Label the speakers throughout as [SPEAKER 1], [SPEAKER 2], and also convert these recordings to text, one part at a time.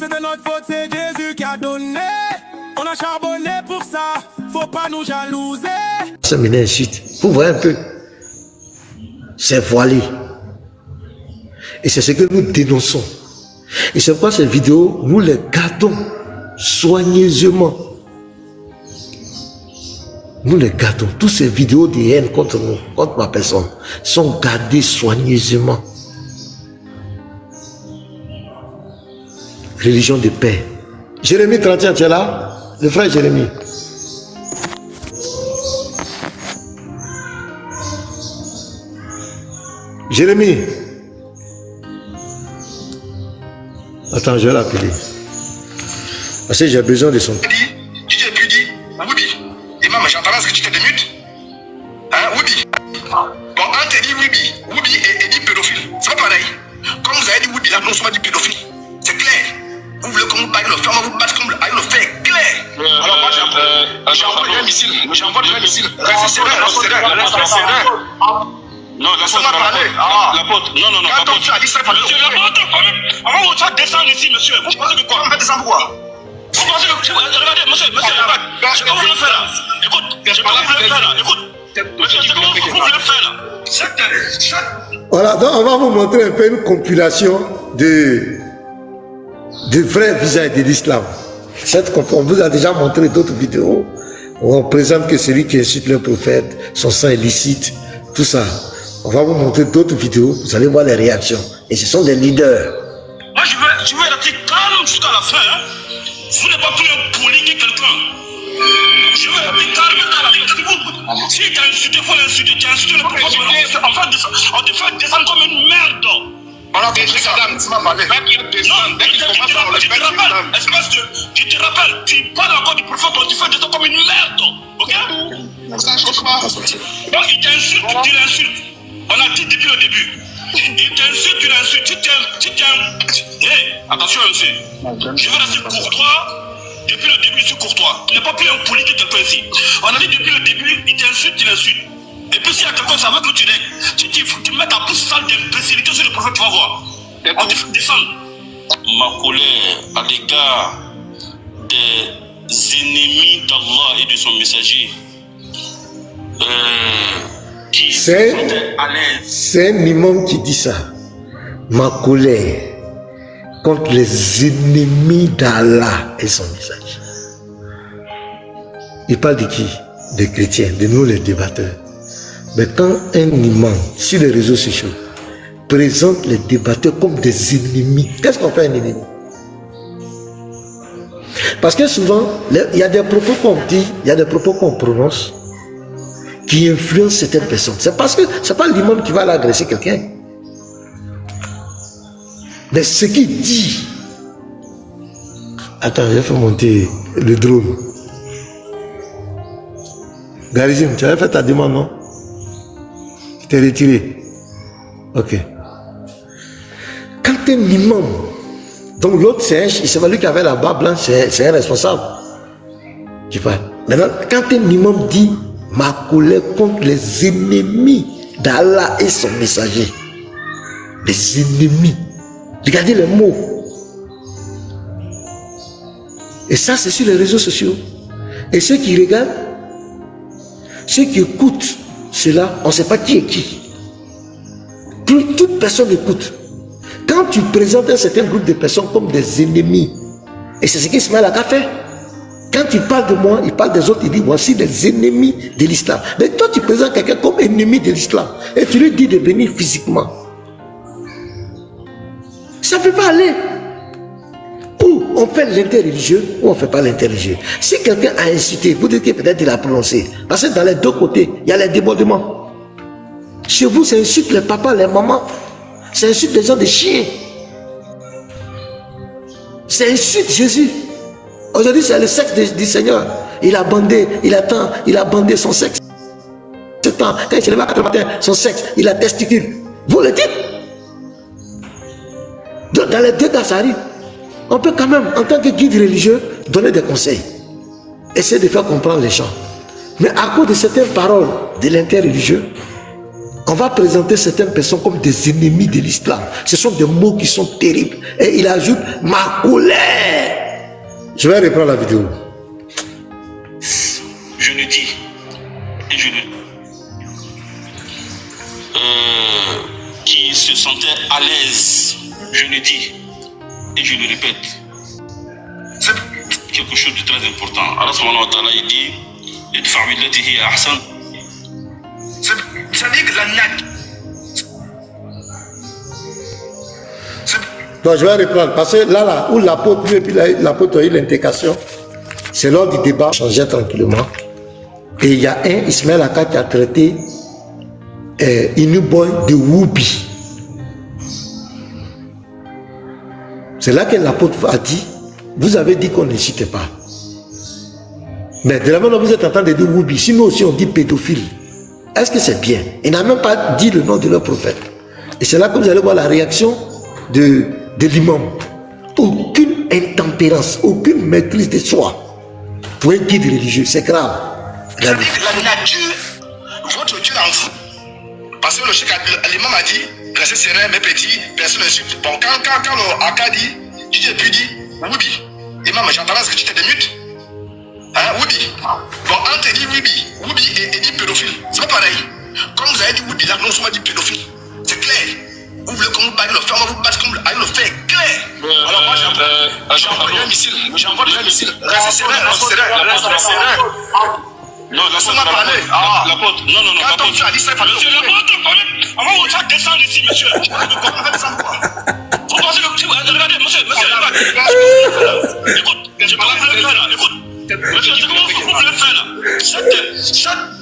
[SPEAKER 1] c'était notre faute, c'est Jésus qui a donné. On a charbonné pour ça, faut pas nous jalouser.
[SPEAKER 2] Ça m'insulte. Vous voyez un peu. C'est voilé. Et c'est ce que nous dénonçons. Et c'est pourquoi ces vidéos, nous les gardons soigneusement. Nous les gardons. Toutes ces vidéos de haine contre nous, contre ma personne, sont gardées soigneusement. Religion de paix. Jérémie 31, tu es là? Le frère Jérémie. Jérémie. Attends, je vais l'appeler. Parce que j'ai besoin de son...
[SPEAKER 3] Tu t'es plus dit, Woubi, Imam, j'entends ce que tu te démutes. Hein, Woubi. Bon, on te dit Woubi et dit pédophile. C'est pas pareil. Comme vous avez dit Woubi, là, nous sommes dit pédophile. C'est clair. Vous voulez qu'on vous parle de femme, vous battez comme le fait clair. Alors moi, j'envoie déjà un missile. J'envoie déjà un missile. Restez serein. Non, la pote, non. Monsieur, la pote, avant que tu vas descendre ici, monsieur, vous pensez que quoi? On va descendre quoi? Vous pensez que... Regardez, monsieur, c'est quoi vous voulez faire là? Écoute, c'est quoi vous voulez faire là? Écoute, monsieur, c'est quoi vous voulez faire là?
[SPEAKER 2] Voilà, donc on va vous montrer un peu une compilation de vrais visages de l'islam. On vous a déjà montré d'autres vidéos où on présente que celui qui insulte le prophète, son sang est licite, tout ça. On va vous montrer d'autres vidéos, vous allez voir les réactions. Et ce sont des leaders.
[SPEAKER 3] Moi, je vais rester calme jusqu'à la fin. Hein. Vous n'êtes pas plus impoli que quelqu'un. Je vais rester calme jusqu'à la fin. Si tu as insulté, il faut l'insulter. Tu as insulté le prophète. On te fait descendre comme une merde. On a déjà Saddam, tu m'as parlé. Non, je te rappelle, tu parles encore du prophète, on te fait descendre comme une merde. Ok? Ça, je ne sais pas. Donc, il t'insulte, tu l'insultes. On a dit depuis le début. Il t'insulte, tu l'insultes. Hey, attention aussi. Je vais rester courtois. Depuis le début, je suis courtois. Tu n'es pas plus impoli que quelqu'un ici. On a dit depuis le début, il t'insulte, tu l'insultes. Et puis s'il y a quelqu'un, ça va que tu règles. Si tu mets ta bouche sale d'imbécilité sur le prophète, tu vas voir. On te fait descendre. Ma colère à l'égard des ennemis d'Allah et de son messager.
[SPEAKER 2] C'est un imam qui dit ça. Ma colère contre les ennemis d'Allah et son message. Il parle de qui? Des chrétiens, de nous les débatteurs. Mais quand un imam sur les réseaux sociaux présente les débatteurs comme des ennemis, qu'est-ce qu'on fait un ennemi? Parce que souvent, il y a des propos qu'on dit, il y a des propos qu'on prononce qui influencent certaines personnes. C'est parce que c'est pas l'imam qui va aller agresser quelqu'un. Mais ce qu'il dit. Attends, je vais faire monter le drone. Garizim, tu avais fait ta demande, non? Tu t'es retiré. Ok. Quand un imam, donc l'autre c'est celui qui avait la barbe blanche, c'est un responsable. Tu vois. Maintenant, quand un imam dit ma colère contre les ennemis d'Allah et son messager. Les ennemis. Regardez les mots. Et ça, c'est sur les réseaux sociaux. Et ceux qui regardent, ceux qui écoutent cela, on ne sait pas qui est qui. Toute personne écoute. Quand tu présentes un certain groupe de personnes comme des ennemis, et c'est ce qu'Ismaël a fait. Quand il parle de moi, il parle des autres, il dit voici des ennemis de l'islam. Mais toi, tu présentes quelqu'un comme ennemi de l'islam et tu lui dis de venir physiquement. Ça ne peut pas aller. Ou on fait l'interreligieux ou on ne fait pas l'interreligieux. Si quelqu'un a incité, vous dites que peut-être il a prononcé. Parce que dans les deux côtés, il y a les débordements. Chez vous, c'est insulte les papas, les mamans. C'est insulte les gens des chiens. C'est insulte Jésus. Aujourd'hui, c'est le sexe du Seigneur. Il a bandé, il a bandé son sexe. Quand il se lève à 4 matin, son sexe, il a testicule. Vous le dites. Dans les deux cas, ça arrive. On peut quand même, en tant que guide religieux, donner des conseils. Essayer de faire comprendre les gens. Mais à cause de certaines paroles de l'interreligieux, On va présenter certaines personnes comme des ennemis de l'islam. Ce sont des mots qui sont terribles. Et il ajoute ma colère. Je vais reprendre la vidéo.
[SPEAKER 3] Je le dis et je le qui se sentait à l'aise, je le dis et je le répète. C'est quelque chose de très important. Allah subhanahu wa ta'ala il dit c'est-à-dire que la nague.
[SPEAKER 2] Donc je vais reprendre parce que là où l'apôtre et puis l'apôtre a eu l'indication, c'est lors du débat, on changeait tranquillement. Et il y a un Ismaël Aka qui a traité Inuboy de Woubi. C'est là que l'apôtre a dit, vous avez dit qu'on ne citait pas. Mais de la manière dont vous êtes en train de dire Woubi, si nous aussi on dit pédophile, est-ce que c'est bien? Il n'a même pas dit le nom de leur prophète. Et c'est là que vous allez voir la réaction de l'imam. Aucune intempérance, aucune maîtrise de soi pour un guide religieux, c'est grave.
[SPEAKER 3] C'est-à-dire que la nature, votre Dieu en vous. Parce que le cheikh l'imam a dit, restez serein, mes petits, personne n'insulte. Bon, quand le Aka dit, tu t'es pu dit, Woubi, imam, j'entends ce que tu t'es démute. Hein, Woubi. Bon, on te dit Woubi et dit pédophile. C'est pas pareil. Comme vous avez dit Woubi, là, nous sommes dit pédophile. C'est clair. Vous voulez qu'on vous batte le fer, on va vous battre comme le fer, clair. Alors moi, j'envoie déjà un missile. J'envoie déjà un missile. Restez serein, restez serein. Non, laissez-moi parler. L'apôtre, non. Quand on fait à 17, monsieur, l'apôtre, avant on va descendre ici, monsieur. On va descendre quoi? Vous pensez que regardez, monsieur, écoute, je parle de le faire là, écoute. Monsieur, c'est comment vous voulez faire là?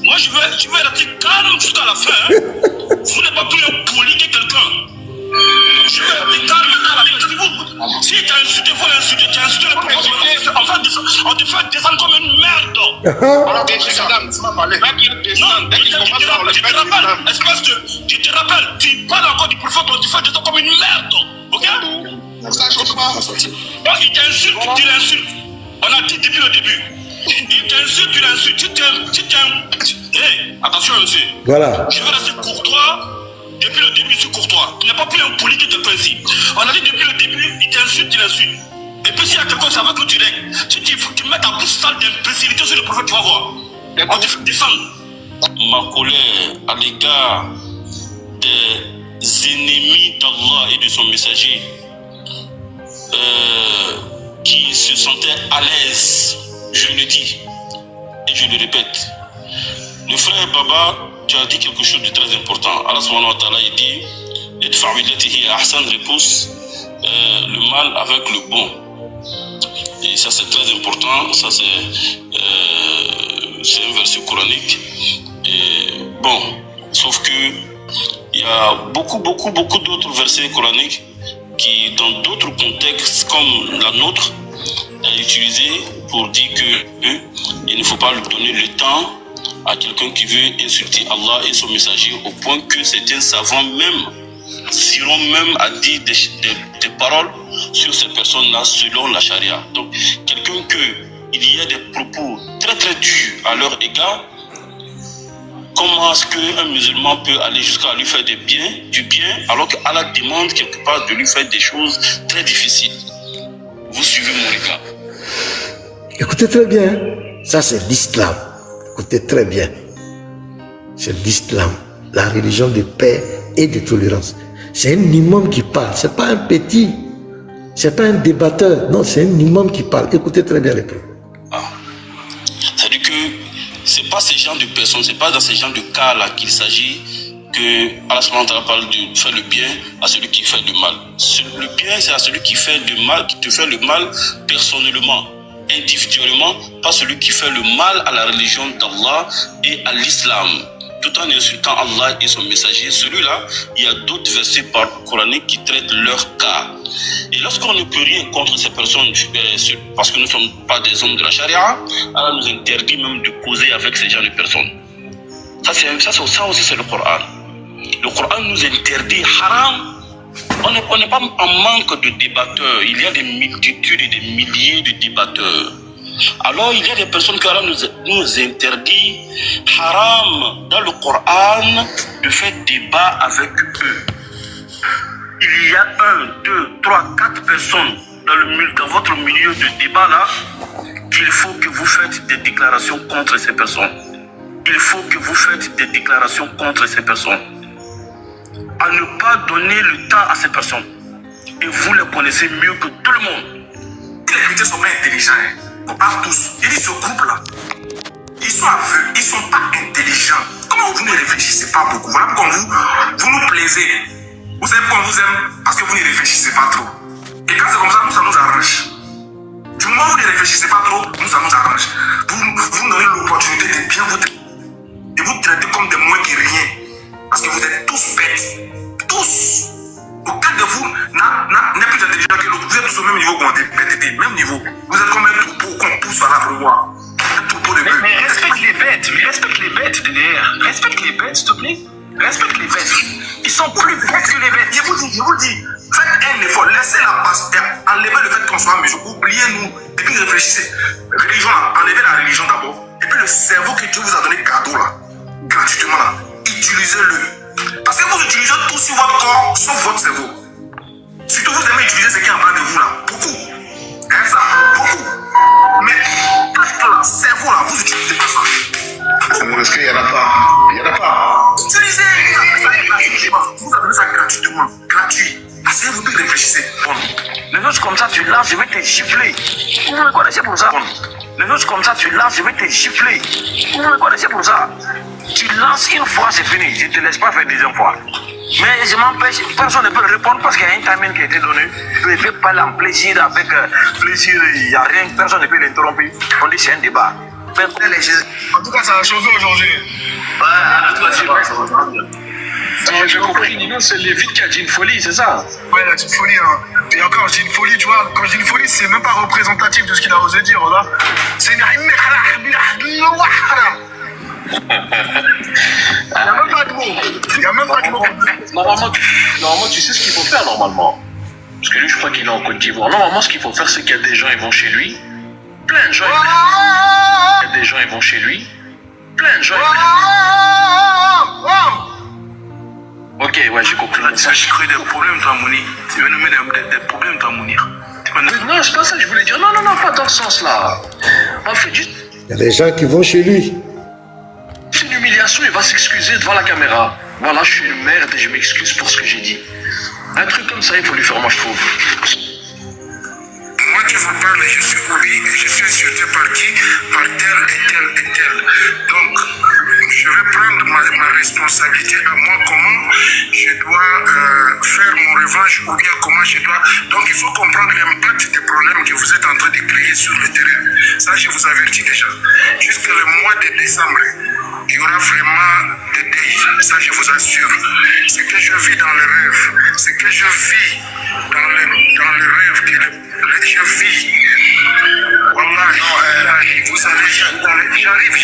[SPEAKER 3] Moi, je vais rester calme jusqu'à la fin. Vous n'êtes pas plus impoli que quelqu'un. Je vais rester calme jusqu'à la fin. Si tu as insulté, il faut l'insulter. Tu as insulté le prophète. On te fait descendre comme une merde. Alors, tu te rappelles, tu parles encore du prophète, on te fait descendre comme une merde. Ok? Ça, je ne sais pas. Donc, il t'insulte, tu l'insultes. On a dit depuis le début. Il t'insulte, tu l'insultes. Hey, attention, monsieur.
[SPEAKER 2] Voilà.
[SPEAKER 3] Je vais rester courtois. Depuis le début, je suis courtois. Tu n'es pas plus impoli que quelqu'un ici. On a dit depuis le début, il t'insulte, tu l'insultes. Et puis s'il y a quelqu'un, ça va que tu règles. Si tu mets ta bouche sale d'imbécilité sur le prophète, tu vas voir. On te fait descendre. Ma colère à l'égard des ennemis d'Allah et de son messager qui se sentaient à l'aise, je le dis et je le répète. Le frère Baba, tu as dit quelque chose de très important. Allah subhanahu wa ta'ala il dit repousse le mal avec le bon. Et ça c'est très important. Ça c'est un verset coranique. Et bon, sauf que il y a beaucoup d'autres versets coraniques qui, dans d'autres contextes comme la nôtre, est utilisé pour dire que il ne faut pas lui donner le temps à quelqu'un qui veut insulter Allah et son messager, au point que certains savants même iront même à dire des paroles sur ces personnes-là selon la charia. Donc, quelqu'un qu'il y a des propos très durs à leur égard, comment est-ce qu'un musulman peut aller jusqu'à lui faire du bien, alors qu'Allah demande quelque part de lui faire des choses très difficiles? Vous suivez mon regard.
[SPEAKER 2] Écoutez très bien, ça c'est l'islam. Écoutez très bien. C'est l'islam, la religion de paix et de tolérance. C'est un imam qui parle, c'est pas un petit, c'est pas un débatteur, non, c'est un imam qui parle. Écoutez très bien les propos.
[SPEAKER 3] C'est-à-dire que c'est pas ces genres de personnes, c'est pas dans ces genres de cas-là qu'il s'agit que Allah subhanahu wa ta'ala parle de faire le bien à celui qui fait le mal. Le bien, c'est à celui qui fait le mal, qui te fait le mal personnellement, individuellement, pas celui qui fait le mal à la religion d'Allah et à l'islam, tout en insultant Allah et son messager. Celui-là, il y a d'autres versets coraniques qui traitent leur cas. Et lorsqu'on ne peut rien contre ces personnes, parce que nous ne sommes pas des hommes de la charia, Allah nous interdit même de causer avec ces genres de personnes. Ça aussi, c'est le Coran. Le Coran nous interdit haram. On n'est pas en manque de débatteurs. Il y a des multitudes et des milliers de débatteurs. Alors il y a des personnes qui nous interdit, haram dans le Coran, de faire débat avec eux. Il y a 1, 2, 3, 4 personnes dans votre milieu de débat là, qu'il faut que vous faites des déclarations contre ces personnes. Il faut que vous faites des déclarations contre ces personnes. À ne pas donner le temps à ces personnes. Et vous les connaissez mieux que tout le monde.
[SPEAKER 4] Les chrétiens sont pas intelligents. Pas tous. Il dit ce groupe-là. Ils sont aveugles. Ils sont pas intelligents. Comment vous ne réfléchissez pas beaucoup? Voilà pourquoi vous nous plaisez. Vous savez pourquoi on vous aime? Parce que vous ne réfléchissez pas trop. Et quand c'est comme ça, nous, ça nous arrange. Du moment où vous ne réfléchissez pas trop, nous, ça nous arrange. Vous nous donnez l'opportunité de bien vous traiter. Et vous traitez comme des moins que rien. Parce que vous êtes tous bêtes. Tous. Aucun de vous n'est plus intelligent que l'autre. Vous êtes tous au même niveau qu'on est. Même niveau. Vous êtes comme un troupeau qu'on pousse à la prévoir. Un troupeau de bœufs.
[SPEAKER 3] Mais respecte les bêtes. Mais respecte les bêtes de derrière. Respecte les bêtes, s'il te plaît. Respecte les bêtes. Ils sont plus bêtes que les bêtes.
[SPEAKER 4] Je vous dis. Faites un effort. Laissez la passe. Enlevez le fait qu'on soit musulman. Oubliez-nous. Et puis réfléchissez. Religion là. Enlevez la religion d'abord. Et puis le cerveau que Dieu vous a donné cadeau là. Gratuitement là. Utilisez-le. Parce que vous utilisez tout sur votre corps, sauf votre cerveau. Surtout vous aimez utiliser ce qui est en bas de vous là. Beaucoup. Hein, ça, beaucoup. Mais tout là, cerveau là, vous utilisez pas ça.
[SPEAKER 5] Parce qu'il n'y en a pas. Il n'y en a pas.
[SPEAKER 4] Utilisez. Vous avez ça gratuitement. Gratuit. Asseyez-vous et réfléchissez.
[SPEAKER 3] Bon. Les autres comme ça, tu lances, je vais te gifler. Vous me connaissez pour ça. Bon. Les autres comme ça, tu lances, je vais te gifler. Vous me connaissez pour ça. Tu lances une fois, c'est fini. Je ne te laisse pas faire une deuxième fois. Mais je m'empêche, personne ne peut répondre parce qu'il y a un timing qui a été donné. Je ne fais pas plaisir avec plaisir, il n'y a rien, personne ne peut l'interrompre. On dit c'est un débat.
[SPEAKER 4] En tout cas, ça a chauffé aujourd'hui.
[SPEAKER 3] Ouais, en tout cas, c'est vrai. J'ai compris, Nino, c'est Lévite qui a dit une folie, c'est ça?
[SPEAKER 4] Ouais, il a dit une folie. Hein. Et encore, je dis une folie, tu vois. Quand je dis une folie, c'est même pas représentatif de ce qu'il a osé dire, là. C'est une. Il n'y a même pas de mots. Il n'y a même pas de mots.
[SPEAKER 6] Normalement, tu sais ce qu'il faut faire, normalement. Parce que lui, je crois qu'il est en Côte d'Ivoire. Normalement, ce qu'il faut faire, c'est qu'il y a des gens, ils vont chez lui. Plein de gens, il y a des gens, ils vont chez lui. Plein de gens, Ok, ouais, j'ai compris.
[SPEAKER 4] Ça, je crée des problèmes, toi, Mouni. Tu veux nous mettre des problèmes, toi, Mounir.
[SPEAKER 6] Non, c'est pas ça que je voulais dire. Non, pas dans ce sens-là. En fait, juste...
[SPEAKER 2] Il y a des gens qui vont chez lui.
[SPEAKER 6] C'est une humiliation, il va s'excuser devant la caméra. Voilà, je suis une merde et je m'excuse pour ce que j'ai dit. Un truc comme ça, il faut lui faire, moi, je trouve.
[SPEAKER 4] Moi, tu me parles, je suis Obi et je suis insulté par qui? Par tel et tel et tel. Donc, je vais prendre ma responsabilité à moi, comment je dois faire mon revanche ou bien comment je dois... Donc, il faut comprendre l'impact des problèmes que vous êtes en train de créer sur le terrain. Ça, je vous avertis déjà. Jusqu'à le mois de décembre, il y aura vraiment des dégâts. Ça, je vous assure. Ce que je vis dans le rêve, ce que je vis dans le rêve que je vis. Wallah, vous savez, j'arrive. Il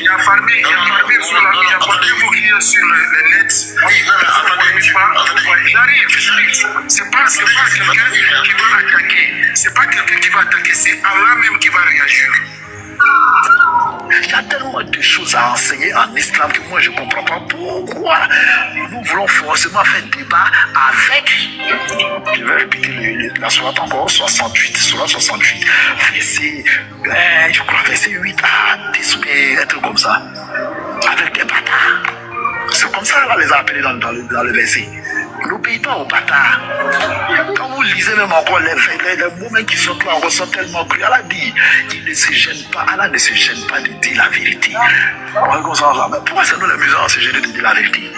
[SPEAKER 4] y a parmi vous qui est sur le net. J'arrive. C'est pas quelqu'un qui va attaquer. C'est pas quelqu'un qui va attaquer, c'est Allah même qui va réagir.
[SPEAKER 5] Il y a tellement de choses à enseigner en islam que moi je ne comprends pas pourquoi nous voulons forcément faire débat avec. Je vais répéter la sourate encore, 68, sourate 68, verset, je crois verset 8 à 10, un truc comme ça, avec des bâtards. C'est comme ça, on les a appelés dans le verset. N'obéis pas aux bâtards. Quand vous lisez même encore les mots qui sont là, on ressent tellement cru. Allah dit, il ne se gêne pas, Allah ne se gêne pas de dire la vérité. On comme ça, mais pourquoi c'est nous les musulmans à se gêner de dire la vérité?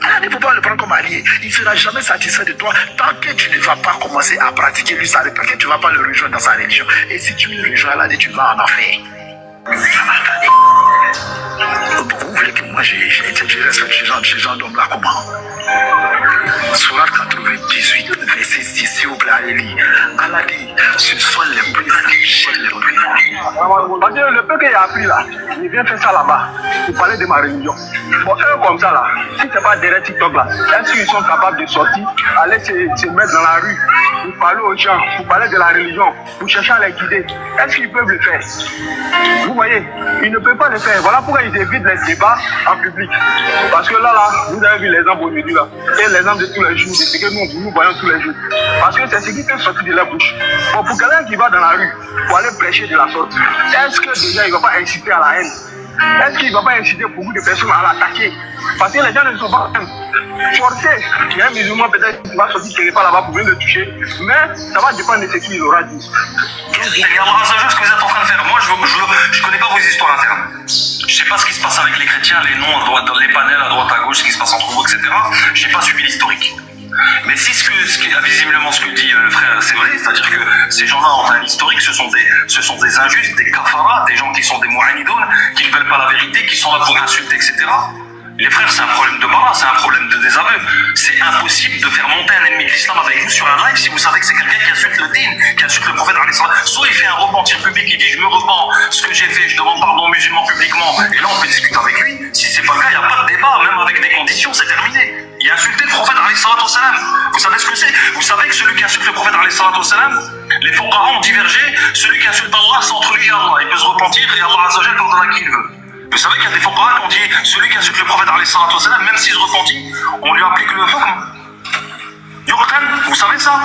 [SPEAKER 5] Allah ne faut pas le prendre comme allié. Il ne sera jamais satisfait de toi tant que tu ne vas pas commencer à pratiquer lui sa religion, que tu ne vas pas le rejoindre dans sa religion. Et si tu le rejoins, Allah dit, tu vas en enfer. Vous voulez que moi je respecte ces gens d'hommes-là comment? Sourate 98, verset 6, s'il vous plaît, allez lire. Allah dit, ce sont les plus âgés, Parce que le peu qu'il a appris là, il vient faire ça là-bas. Vous parlez de ma religion. Bon, eux comme ça là, si c'est pas derrière TikTok là, est-ce qu'ils sont capables de sortir, aller se mettre dans la rue, pour parler aux gens, pour parler de la religion, pour chercher à les guider? Est-ce qu'ils peuvent le faire? Vous voyez, ils ne peuvent pas le faire. Voilà pourquoi ils évitent les débats en public. Parce que là, vous avez vu l'exemple aujourd'hui là, et l'exemple de tous les jours, de ce que nous voyons tous les jours. Parce que c'est ce qui peut sortir de la bouche. Bon, pour quelqu'un qui va dans la rue, pour aller prêcher de la sorte, est-ce que déjà il ne va pas inciter à la haine? Est-ce qu'il ne va pas inciter beaucoup de personnes à l'attaquer? Parce que les gens ne sont pas forcés. Il y a un musulman peut-être qui va sortir quelque part là-bas pour venir le toucher, mais ça va dépendre de ce qu'il aura dit.
[SPEAKER 6] Et Allah Azzawajal, ce que vous êtes en train de faire, moi je connais pas vos histoires internes. Je sais pas ce qui se passe avec les chrétiens, les noms à droite, dans les panels à droite à gauche, ce qui se passe entre vous, etc. J'ai pas suivi l'historique. Mais si visiblement ce que dit le frère, c'est vrai, c'est-à-dire que ces gens-là ont un historique, ce sont des injustes, des kafaras, des gens qui sont des mu'anidoun, qui ne veulent pas la vérité, qui sont là pour insulter, etc. Les frères, c'est un problème de bara, c'est un problème de désaveu. C'est impossible de faire monter un ennemi de l'islam avec vous sur un live si vous savez que c'est quelqu'un qui insulte le din, qui insulte le prophète. Soit il fait un repentir public, il dit je me repens, ce que j'ai fait, je demande pardon aux musulmans publiquement, et là on peut discuter avec lui. Si c'est pas le cas, il n'y a pas de débat, même avec des conditions, c'est terminé. Il a insulté le prophète alayhi salatu wassalam. Vous savez ce que c'est? Vous savez que celui qui insulte le prophète alayhi salatu wassalam, les fuqaha ont divergé, celui qui insulte Allah, c'est entre lui et Allah. Il peut se repentir et Allah Azzawajal pardonnera qui il veut. Vous savez qu'il y a des fuqaha qui ont dit celui qui insulte le prophète alayhi salatu wassalam, même s'il se repentit, on lui applique le hukm. Yuqtan, vous savez ça?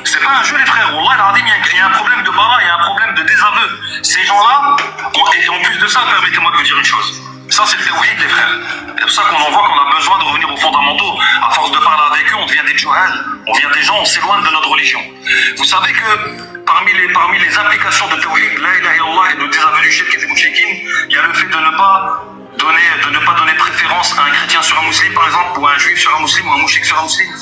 [SPEAKER 6] C'est pas un jeu les frères. Wallah al-Azim, il y a un problème de bara, il y a un problème de désaveu. Ces gens-là, et en plus de ça, permettez-moi de vous dire une chose. Ça, c'est le tawhid, les frères. C'est pour ça qu'on en voit qu'on a besoin de revenir aux fondamentaux. À force de parler avec eux, on devient des juhal. On devient des gens, on s'éloigne de notre religion. Vous savez que parmi les applications de tawhid, la ilaha illallah et de désaveu du shirk et des mouchikines, il y a le fait de ne pas donner préférence à un chrétien sur un musulman, par exemple, ou à un juif sur un musulman, ou un mouchik sur un musulman.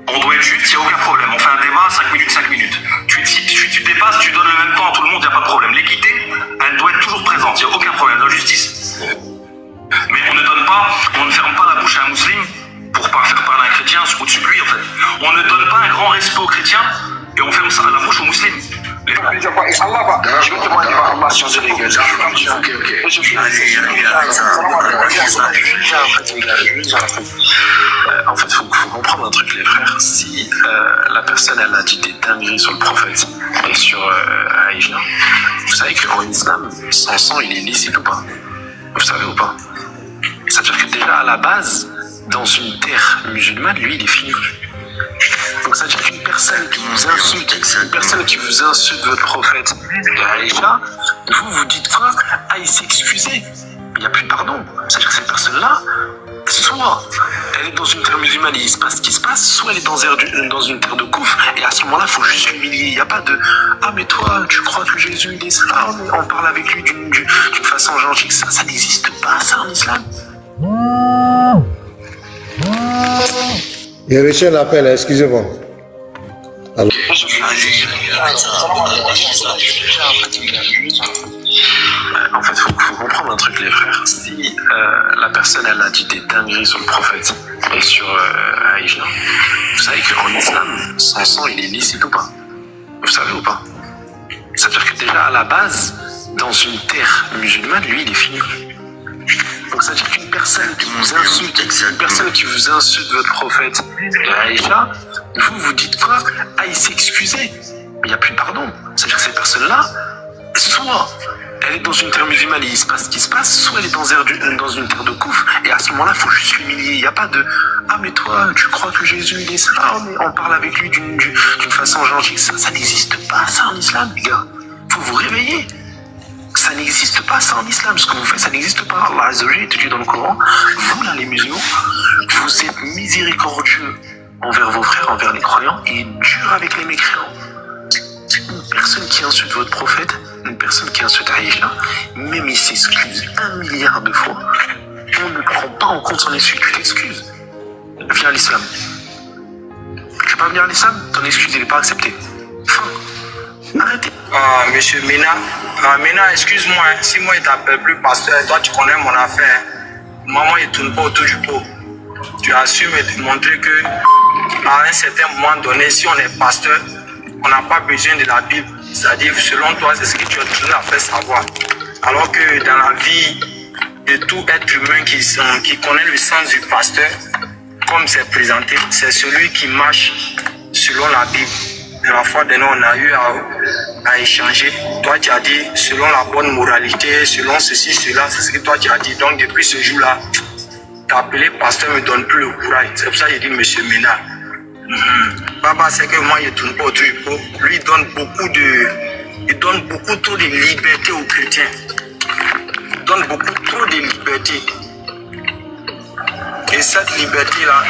[SPEAKER 6] On doit être juste, il n'y a aucun problème. On fait un débat, 5 minutes. Tu dépasses, tu donnes le même temps à tout le monde, il n'y a pas de problème. L'équité, elle doit être toujours présente, il n'y a aucun problème. La justice. Mais on ne ferme pas la bouche à un musulman pour faire parler à un chrétien au-dessus de lui, en fait. On ne donne pas un grand respect aux chrétiens et on ferme ça à la bouche aux musulmans.
[SPEAKER 5] Allah va. Je vais te demander Allah changer les gars.
[SPEAKER 7] En fait, il faut comprendre un truc, les frères. Si la personne, elle a dit des dingueries sur le prophète et sur Aïcha, vous savez qu'en islam, son sang, il est licite ou pas? Vous savez ou pas? C'est-à-dire que déjà, à la base, dans une terre musulmane, lui, il est fini. Donc ça veut dire qu'une personne qui vous insulte, votre prophète et Aïcha, vous dites quoi? Ah, il s'est excusé. Il n'y a plus de pardon. C'est-à-dire que cette personne-là, soit elle est dans une terre musulmane et il se passe ce qui se passe, soit elle est dans une terre de kouf, et à ce moment-là, il faut juste l'humilier. Il n'y a pas de « Ah, mais toi, tu crois que Jésus, il est ça ?» On parle avec lui d'une façon gentille. Ça n'existe pas, ça, en islam.
[SPEAKER 2] Il y a reçu un appel, excusez-moi. Alors.
[SPEAKER 7] En fait, il faut comprendre un truc, les frères. Si la personne, elle a dit des dingueries sur le prophète et sur Aïcha, vous savez qu'en islam, son sang, il est licite ou pas? Vous savez ou pas? Ça veut dire que déjà, à la base, dans une terre musulmane, lui, il est fini. Donc ça veut dire qu'une personne qui vous insulte, votre prophète et Aïcha, vous dites quoi? Ah, il s'est excusé. Mais il n'y a plus de pardon. Ça veut dire que cette personne-là, soit elle est dans une terre musulmane et il se passe ce qui se passe, soit elle est dans une terre de kouf, et à ce moment-là, il faut juste l'humilier. Il n'y a pas de « Ah, mais toi, tu crois que Jésus, il est ça ?» On parle avec lui d'une façon gentille. Ça n'existe pas, ça, en islam, les gars. Il faut vous réveiller. Ça n'existe pas, ça, en islam. Ce que vous faites, ça n'existe pas. Allah Azza wa Jalla te dit dans le Coran, vous, là, les musulmans, vous êtes miséricordieux envers vos frères, envers les croyants, et dur avec les mécréants. Une personne qui insulte votre prophète, une personne qui insulte Aïcha, même il s'excuse 1 milliard de fois, on ne prend pas en compte son excuse. Tu t'excuses, viens à l'islam. Tu veux pas venir à l'islam, ton excuse n'est pas acceptée. Fin. Arrêtez.
[SPEAKER 8] Monsieur Mina, excuse-moi, si moi je t'appelle plus pasteur, toi tu connais mon affaire. Maman il tourne pas autour du pot. Tu as su me démontrer que à un certain moment donné, si on est pasteur, on n'a pas besoin de la Bible. C'est-à-dire, selon toi, c'est ce que tu as toujours à faire savoir. Alors que dans la vie de tout être humain qui connaît le sens du pasteur, comme c'est présenté, c'est celui qui marche selon la Bible. La fois dernière, on a eu à échanger. Toi, tu as dit, selon la bonne moralité, selon ceci, cela, c'est ce que toi, tu as dit. Donc, depuis ce jour-là, t'appeler pasteur me donne plus le courage. C'est pour ça que j'ai dit, monsieur Ménard. Baba, c'est que moi, je ne tourne pas autour du pot. Lui, il donne beaucoup trop de liberté aux chrétiens. Il donne beaucoup trop de liberté. Et cette liberté-là,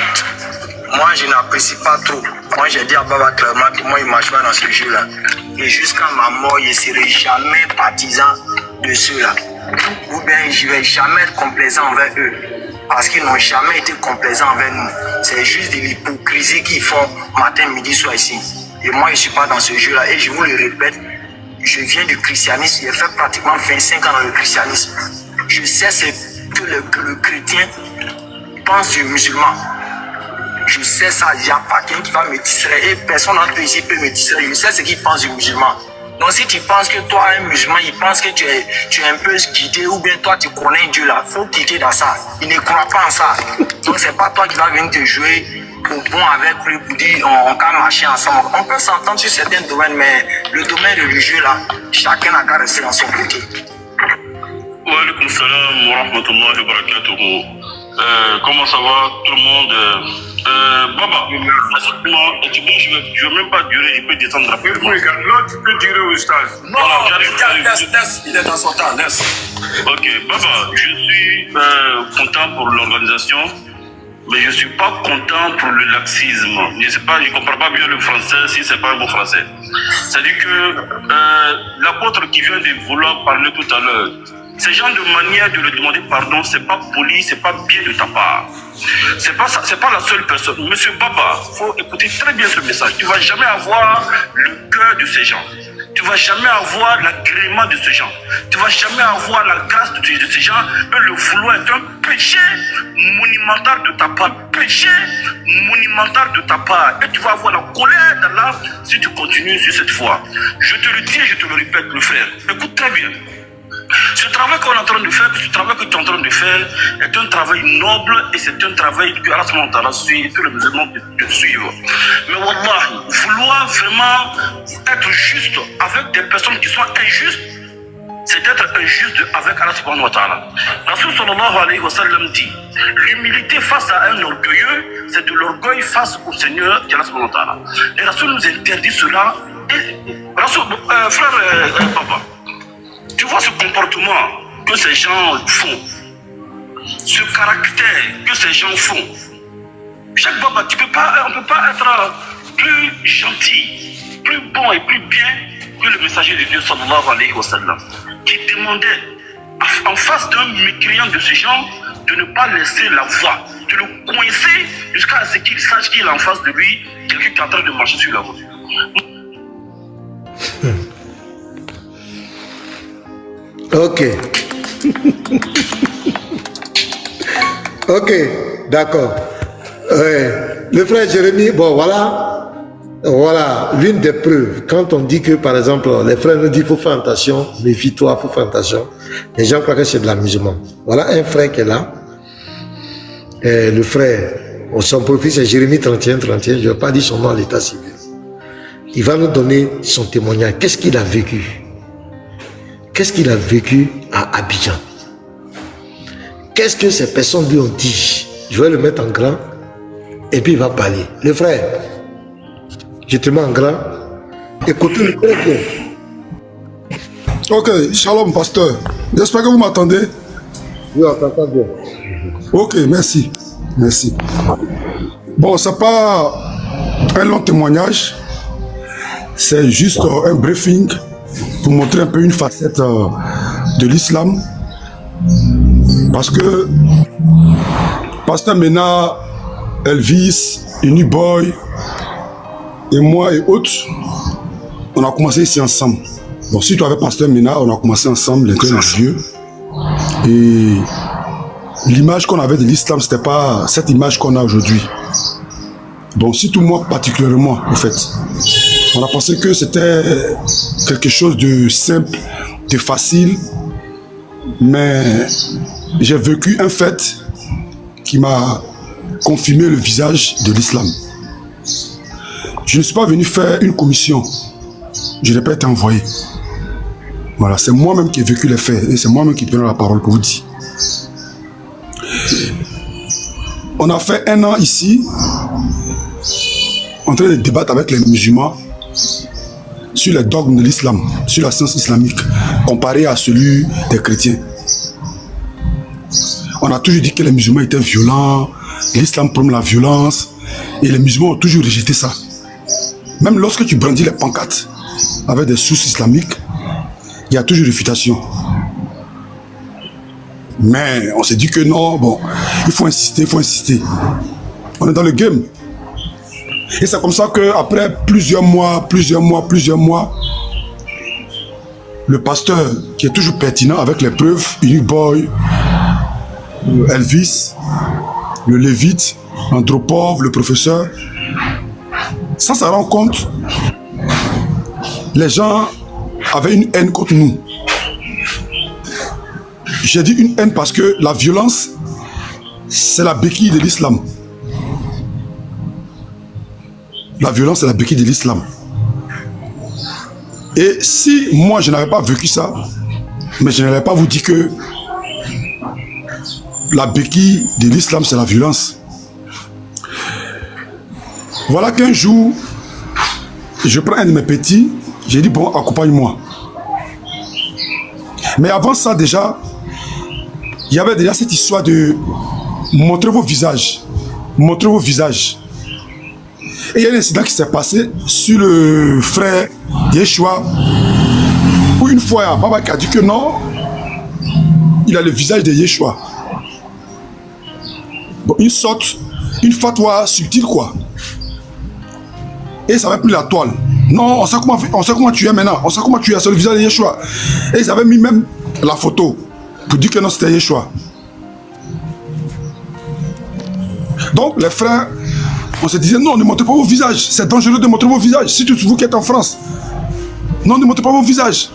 [SPEAKER 8] moi, je n'apprécie pas trop. Moi, j'ai dit à Baba clairement que moi, il ne marche pas dans ce jeu-là. Et jusqu'à ma mort, je ne serai jamais partisan de ceux-là. Ou bien, je ne vais jamais être complaisant envers eux. Parce qu'ils n'ont jamais été complaisants envers nous. C'est juste de l'hypocrisie qu'ils font matin, midi, soir ici. Et moi, je ne suis pas dans ce jeu-là. Et je vous le répète, je viens du christianisme. J'ai fait pratiquement 25 ans dans le christianisme. Je sais ce que le chrétien pense du musulman. Je sais ça, il n'y a pas quelqu'un qui va me distraire. Et personne d'entre eux ici peut me distraire. Je sais ce qu'il pense du musulman. Donc si tu penses que toi, un musulman, il pense que tu es un peu guidé ou bien toi, tu connais Dieu là, il faut quitter dans ça. Il ne croit pas en ça. Donc c'est pas toi qui vas venir te jouer au bon avec lui pour dire on va marcher ensemble. On peut s'entendre sur certains domaines, mais le domaine religieux là, chacun a qu'à rester dans son côté.
[SPEAKER 3] Wa alaykoum salam wa rahmatullahi wa barakatuh. Comment ça va tout le monde? Baba, tu peux, je ne veux même pas durer, je peux descendre rapidement.
[SPEAKER 4] Là, tu peux durer au stage.
[SPEAKER 3] Non,
[SPEAKER 1] Il est dans son temps, laisse.
[SPEAKER 3] Ok, Baba, je suis content pour l'organisation, mais je ne suis pas content pour le laxisme. Je ne comprends pas bien le français si ce n'est pas un bon français. C'est-à-dire que l'apôtre qui vient de vouloir parler tout à l'heure, ce genre de manière de lui demander pardon, c'est pas poli, c'est pas bien de ta part. C'est pas la seule personne. Monsieur Baba, faut écouter très bien ce message. Tu vas jamais avoir le cœur de ces gens. Tu vas jamais avoir l'agrément de ces gens. Tu vas jamais avoir la grâce de ces gens. Et le vouloir est un péché monumental de ta part. Péché monumental de ta part. Et tu vas avoir la colère d'Allah si tu continues sur cette voie. Je te le dis et je te le répète, le frère. Écoute très bien. Ce travail qu'on est en train de faire, ce travail que tu es en train de faire est un travail noble et c'est un travail que Allah suit et que les musulmans te suivent. Mais wallah, vouloir vraiment être juste avec des personnes qui sont injustes, c'est d'être injuste avec Allah subhanahu wa ta'ala. Rasul sallallahu alayhi wa sallam dit, l'humilité face à un orgueilleux, c'est de l'orgueil face au Seigneur Allah subhanahu wa ta'ala. Et Rasul nous interdit cela. Et Rasul, frère Baba, tu vois ce comportement que ces gens font, ce caractère que ces gens font. Chaque Baba, on ne peut pas être plus gentil, plus bon et plus bien que le messager de Dieu sallallahu alayhi wa sallam, qui demandait en face d'un mécréant de ces gens de ne pas laisser la voie, de le coincer jusqu'à ce qu'il sache qu'il est en face de lui quelqu'un qui est en train de marcher sur la voie.
[SPEAKER 2] Ok. Ok, d'accord. Le frère Jérémie, bon voilà l'une des preuves. Quand on dit que, par exemple, les frères nous disent qu'il faut faire attention, méfie-toi, il faut faire attention. Les gens croient que c'est de l'amusement. Voilà un frère qui est là. Le frère, son profil c'est Jérémie 31, je ne vais pas dire son nom à l'état civil. Il va nous donner son témoignage. Qu'est-ce qu'il a vécu? Qu'est-ce qu'il a vécu à Abidjan? Qu'est-ce que ces personnes lui ont dit? Je vais le mettre en grand et puis il va parler. Le frère, je te mets en grand. Écoutez-le très bien.
[SPEAKER 9] Ok, shalom pasteur. J'espère que vous m'entendez.
[SPEAKER 2] Oui, on t'entend bien.
[SPEAKER 9] Ok, merci. Merci. Bon, c'est pas un long témoignage. C'est juste un briefing pour montrer un peu une facette de l'islam. Parce que Pasteur Mena, Elvis, Uniboy et moi et autres, on a commencé ici ensemble. Bon, si tu avais Pasteur Mena, on a commencé ensemble, l'intérêt de Dieu. Et l'image qu'on avait de l'islam, c'était pas cette image qu'on a aujourd'hui. Donc, si tout moi particulièrement, en fait. On a pensé que c'était quelque chose de simple, de facile, mais j'ai vécu un fait qui m'a confirmé le visage de l'islam. Je ne suis pas venu faire une commission. Je n'ai pas été envoyé. Voilà, c'est moi-même qui ai vécu les faits et c'est moi-même qui prends la parole pour vous dire. On a fait 1 an ici, en train de débattre avec les musulmans sur les dogmes de l'islam, sur la science islamique, comparé à celui des chrétiens. On a toujours dit que les musulmans étaient violents, l'islam prône la violence, et les musulmans ont toujours rejeté ça. Même lorsque tu brandis les pancartes avec des sources islamiques, il y a toujours réfutation. Mais on s'est dit que non, bon, il faut insister, il faut insister. On est dans le game. Et c'est comme ça qu'après plusieurs mois, le pasteur qui est toujours pertinent avec les preuves, Uniboy, Elvis, le Lévite, Andropov, le professeur, sans s'en rendre compte, les gens avaient une haine contre nous. J'ai dit une haine parce que la violence, c'est la béquille de l'islam. La violence, c'est la béquille de l'islam. Et si moi, je n'avais pas vécu ça, mais je n'allais pas vous dire que la béquille de l'islam, c'est la violence. Voilà qu'un jour, je prends un de mes petits, j'ai dit, bon, accompagne-moi. Mais avant ça, déjà, il y avait déjà cette histoire de montrer vos visages. Montrez vos visages. Et il y a un incident qui s'est passé sur le frère Yeshua, où une fois, Baba a dit que non, il a le visage de Yeshua. Bon, une fatwa subtile, quoi. Et ça avait pris la toile. Non, on sait comment tu es maintenant. On sait comment tu es sur le visage de Yeshua. Et ils avaient mis même la photo pour dire que non, c'était Yeshua. Donc, les frères, on se disait, non, ne montrez pas vos visages. C'est dangereux de montrer vos visages. Surtout vous qui êtes en France. Non, ne montrez pas vos visages.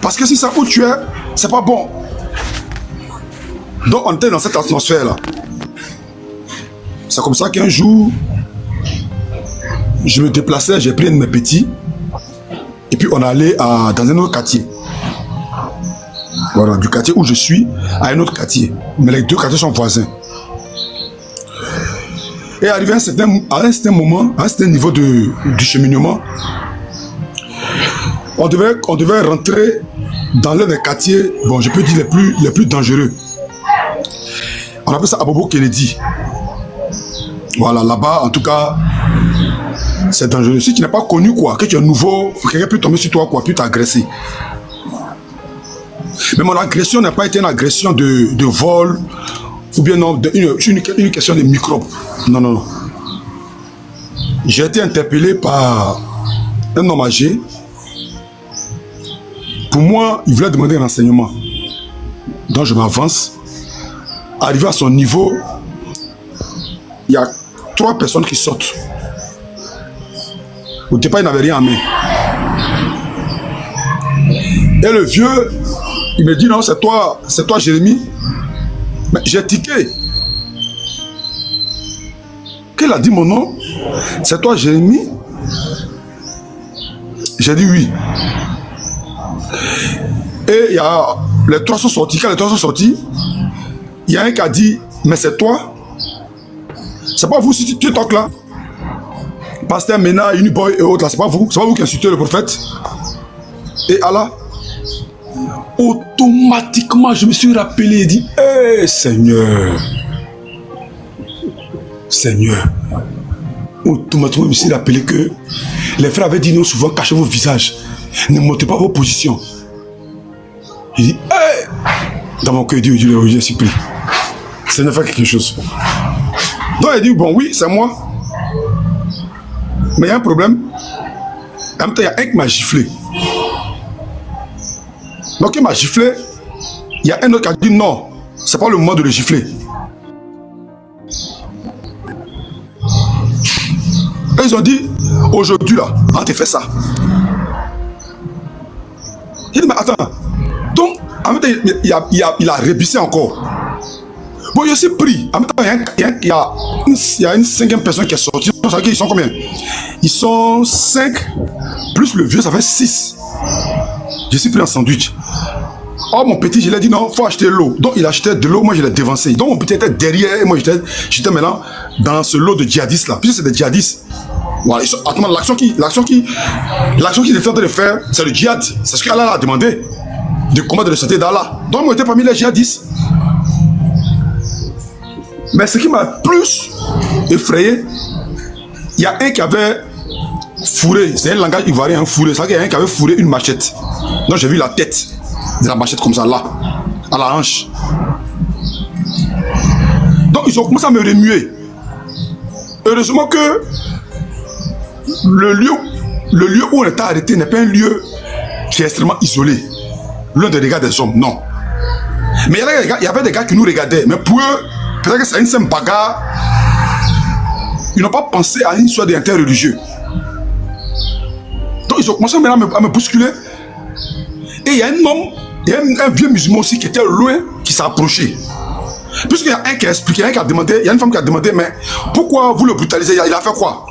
[SPEAKER 9] Parce que si c'est où tu es, c'est pas bon. Donc, on était dans cette atmosphère-là. C'est comme ça qu'un jour, je me déplaçais, j'ai pris un de mes petits. Et puis, on allait dans un autre quartier. Voilà, du quartier où je suis à un autre quartier. Mais les deux quartiers sont voisins. Et arrivé à un certain moment, à un certain niveau du cheminement, on devait rentrer dans l'un des quartiers, bon, je peux dire les plus dangereux. On appelle ça Abobo Kennedy. Voilà, là-bas, en tout cas, c'est dangereux. Si tu n'es pas connu, quoi, que tu es nouveau, quelqu'un peut tomber sur toi, quoi, peut t'agresser. Mais mon agression n'a pas été une agression de vol, ou bien non, une question de microbes. Non, non, non. J'ai été interpellé par un homme âgé. Pour moi, il voulait demander un renseignement. Donc je m'avance. Arrivé à son niveau, il y a 3 personnes qui sortent. Au départ, il n'avait rien en main. Et le vieux, il me dit, non, c'est toi Jérémie. Mais j'ai tiqué. Qu'il a dit mon nom? C'est toi Jérémie? J'ai dit oui. Et il y a les 3 sont sortis. Quand les 3 sont sortis, il y a un qui a dit, mais c'est toi? C'est pas vous si tu toques là? Pasteur Mena, Uniboy et autres là, c'est pas vous qui insultez le prophète? Et Allah? Automatiquement, je me suis rappelé et dit, hé Seigneur, Seigneur. Automatiquement, je me suis rappelé que les frères avaient dit non souvent, cachez vos visages, ne montrez pas vos positions. Il dit, hé, dans mon cœur, Dieu, je suis pris. Seigneur, fais quelque chose. Donc il dit, bon oui, c'est moi. Mais il y a un problème. En même temps, il y a un qui m'a giflé. Donc il m'a giflé. Il y a un autre qui a dit non, c'est pas le moment de le gifler. Ils ont dit, aujourd'hui là, on te fait ça. Il dit, mais attends. Donc, en même temps, il a rébissé encore. Bon, je suis pris. En même temps, il y a une cinquième personne qui est sortie. Ils sont combien? Ils sont 5, plus le vieux, ça fait 6. Je suis pris en sandwich. Oh, mon petit, je lui ai dit non, il faut acheter l'eau. Donc, il achetait de l'eau, moi je l'ai dévancé. Donc, mon petit était derrière, et moi j'étais maintenant dans ce lot de djihadistes là. Puisque c'est des djihadistes. Voilà, l'action qu'ils étaient en train de faire, c'est le djihad. C'est ce qu'Allah a demandé. De combattre le santé d'Allah. Donc, moi j'étais parmi les djihadistes. Mais ce qui m'a plus effrayé, il y a un qui avait fourré, c'est un langage ivoirien, fourré. C'est-à-dire qu'il y a un qui avait fourré une machette. Donc, j'ai vu la tête de la machette comme ça, là, à la hanche. Donc, ils ont commencé à me remuer. Heureusement que le lieu où on était arrêté n'est pas un lieu qui est extrêmement isolé. L'un des regards des hommes, non. Mais il y avait des gars qui nous regardaient. Mais pour eux, peut-être que c'est une simple bagarre. Ils n'ont pas pensé à une histoire d'interreligieux. Donc, ils ont commencé à me bousculer. Et il y a un homme, il y a un vieux musulman aussi qui était loin, qui s'est approché. Puisqu'il y a un qui a expliqué, un qui a demandé, il y a une femme qui a demandé, mais pourquoi vous le brutalisez? Il a fait quoi?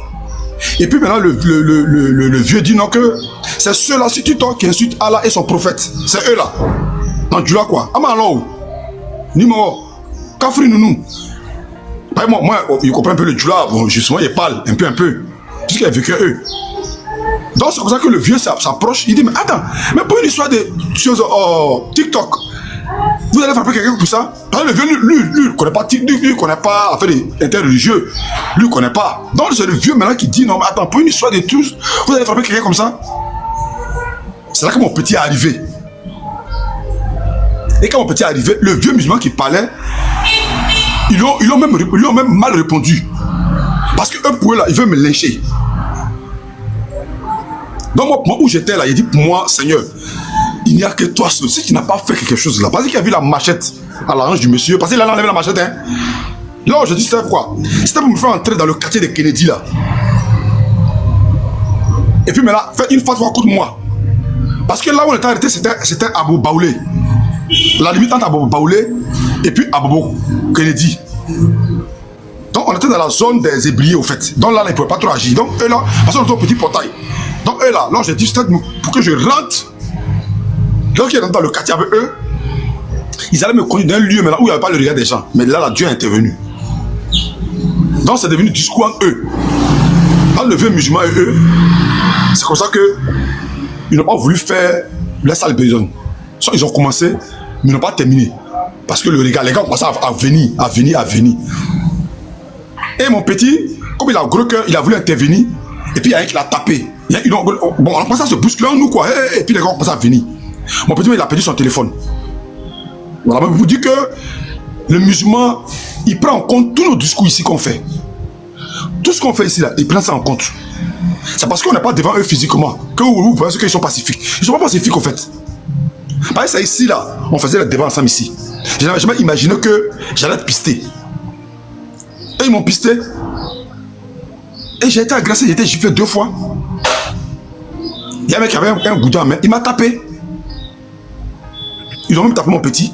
[SPEAKER 9] Et puis maintenant, le vieux dit non, que c'est ceux-là, si tu t'en qui insultent Allah et son prophète, c'est eux-là. Non, tu l'as quoi? Ah, mais alors, Nimo, Kafri Nounou. Moi, il comprend un peu le Djoula, bon, justement, il parle un peu, puisqu'il a vécu eux. Donc, c'est comme ça que le vieux s'approche, il dit, mais attends, mais pour une histoire de choses, TikTok, vous allez frapper quelqu'un pour ça? Le vieux, lui, il ne connaît pas TikTok, lui, il ne connaît pas affaire interreligieux, lui, il ne connaît pas. Donc, c'est le vieux maintenant qui dit, non, mais attends, pour une histoire de tous, vous allez frapper quelqu'un comme ça? C'est là que mon petit est arrivé. Et quand mon petit est arrivé, le vieux musulman qui parlait, ils ont même mal répondu. Parce que eux, pour eux, là, ils veulent me lyncher. Donc, moi où j'étais là, il dit pour moi, Seigneur, il n'y a que toi seul. Si tu n'as pas fait quelque chose là, parce qu'il a vu la machette à la hanche du monsieur, parce qu'il a enlevé la machette, hein. Là, je dis, c'était quoi? C'était pour me faire entrer dans le quartier de Kennedy là. Et puis, mais là, faites une fatwa contre moi. Parce que là où on était arrêté, c'était à Abou Baoulé. La limite entre Abou Baoulé et puis Abou Kennedy. Donc, on était dans la zone des ébliers, au fait. Donc là, ils ne pouvaient pas trop agir. Donc, eux là, parce qu'on était au petit portail. Donc, eux là, j'ai dit, c'était pour que je rentre. Donc, ils rentrent dans le quartier avec eux. Ils allaient me conduire d'un lieu maintenant où il n'y avait pas le regard des gens. Mais là, Dieu est intervenu. Donc, c'est devenu discours entre eux. Dans le vieux musulman et eux, c'est comme ça que ils n'ont pas voulu faire la salle besoin. Ils ont commencé, mais ils n'ont pas terminé. Parce que les gars ont commencé à venir. Et mon petit, comme il a gros cœur, il a voulu intervenir. Et puis il y a un qui l'a tapé. Bon, on a commencé à se bousculer en nous, quoi. Et puis les gars ont commencé à venir. Mon petit, il a perdu son téléphone. Voilà, mais je vous dis que le musulman, il prend en compte tous nos discours ici qu'on fait. Tout ce qu'on fait ici, là, il prend ça en compte. C'est parce qu'on n'est pas devant eux physiquement que vous pensez qu'ils sont pacifiques. Ils ne sont pas pacifiques, en fait. Par exemple, ici, là, on faisait le débat ensemble ici. Je n'avais jamais imaginé que j'allais être pisté. Et ils m'ont pisté. Et j'ai été agressé, j'ai été giflé 2 fois. Il y a un mec qui avait un goudin en main, il m'a tapé. Ils ont même tapé mon petit.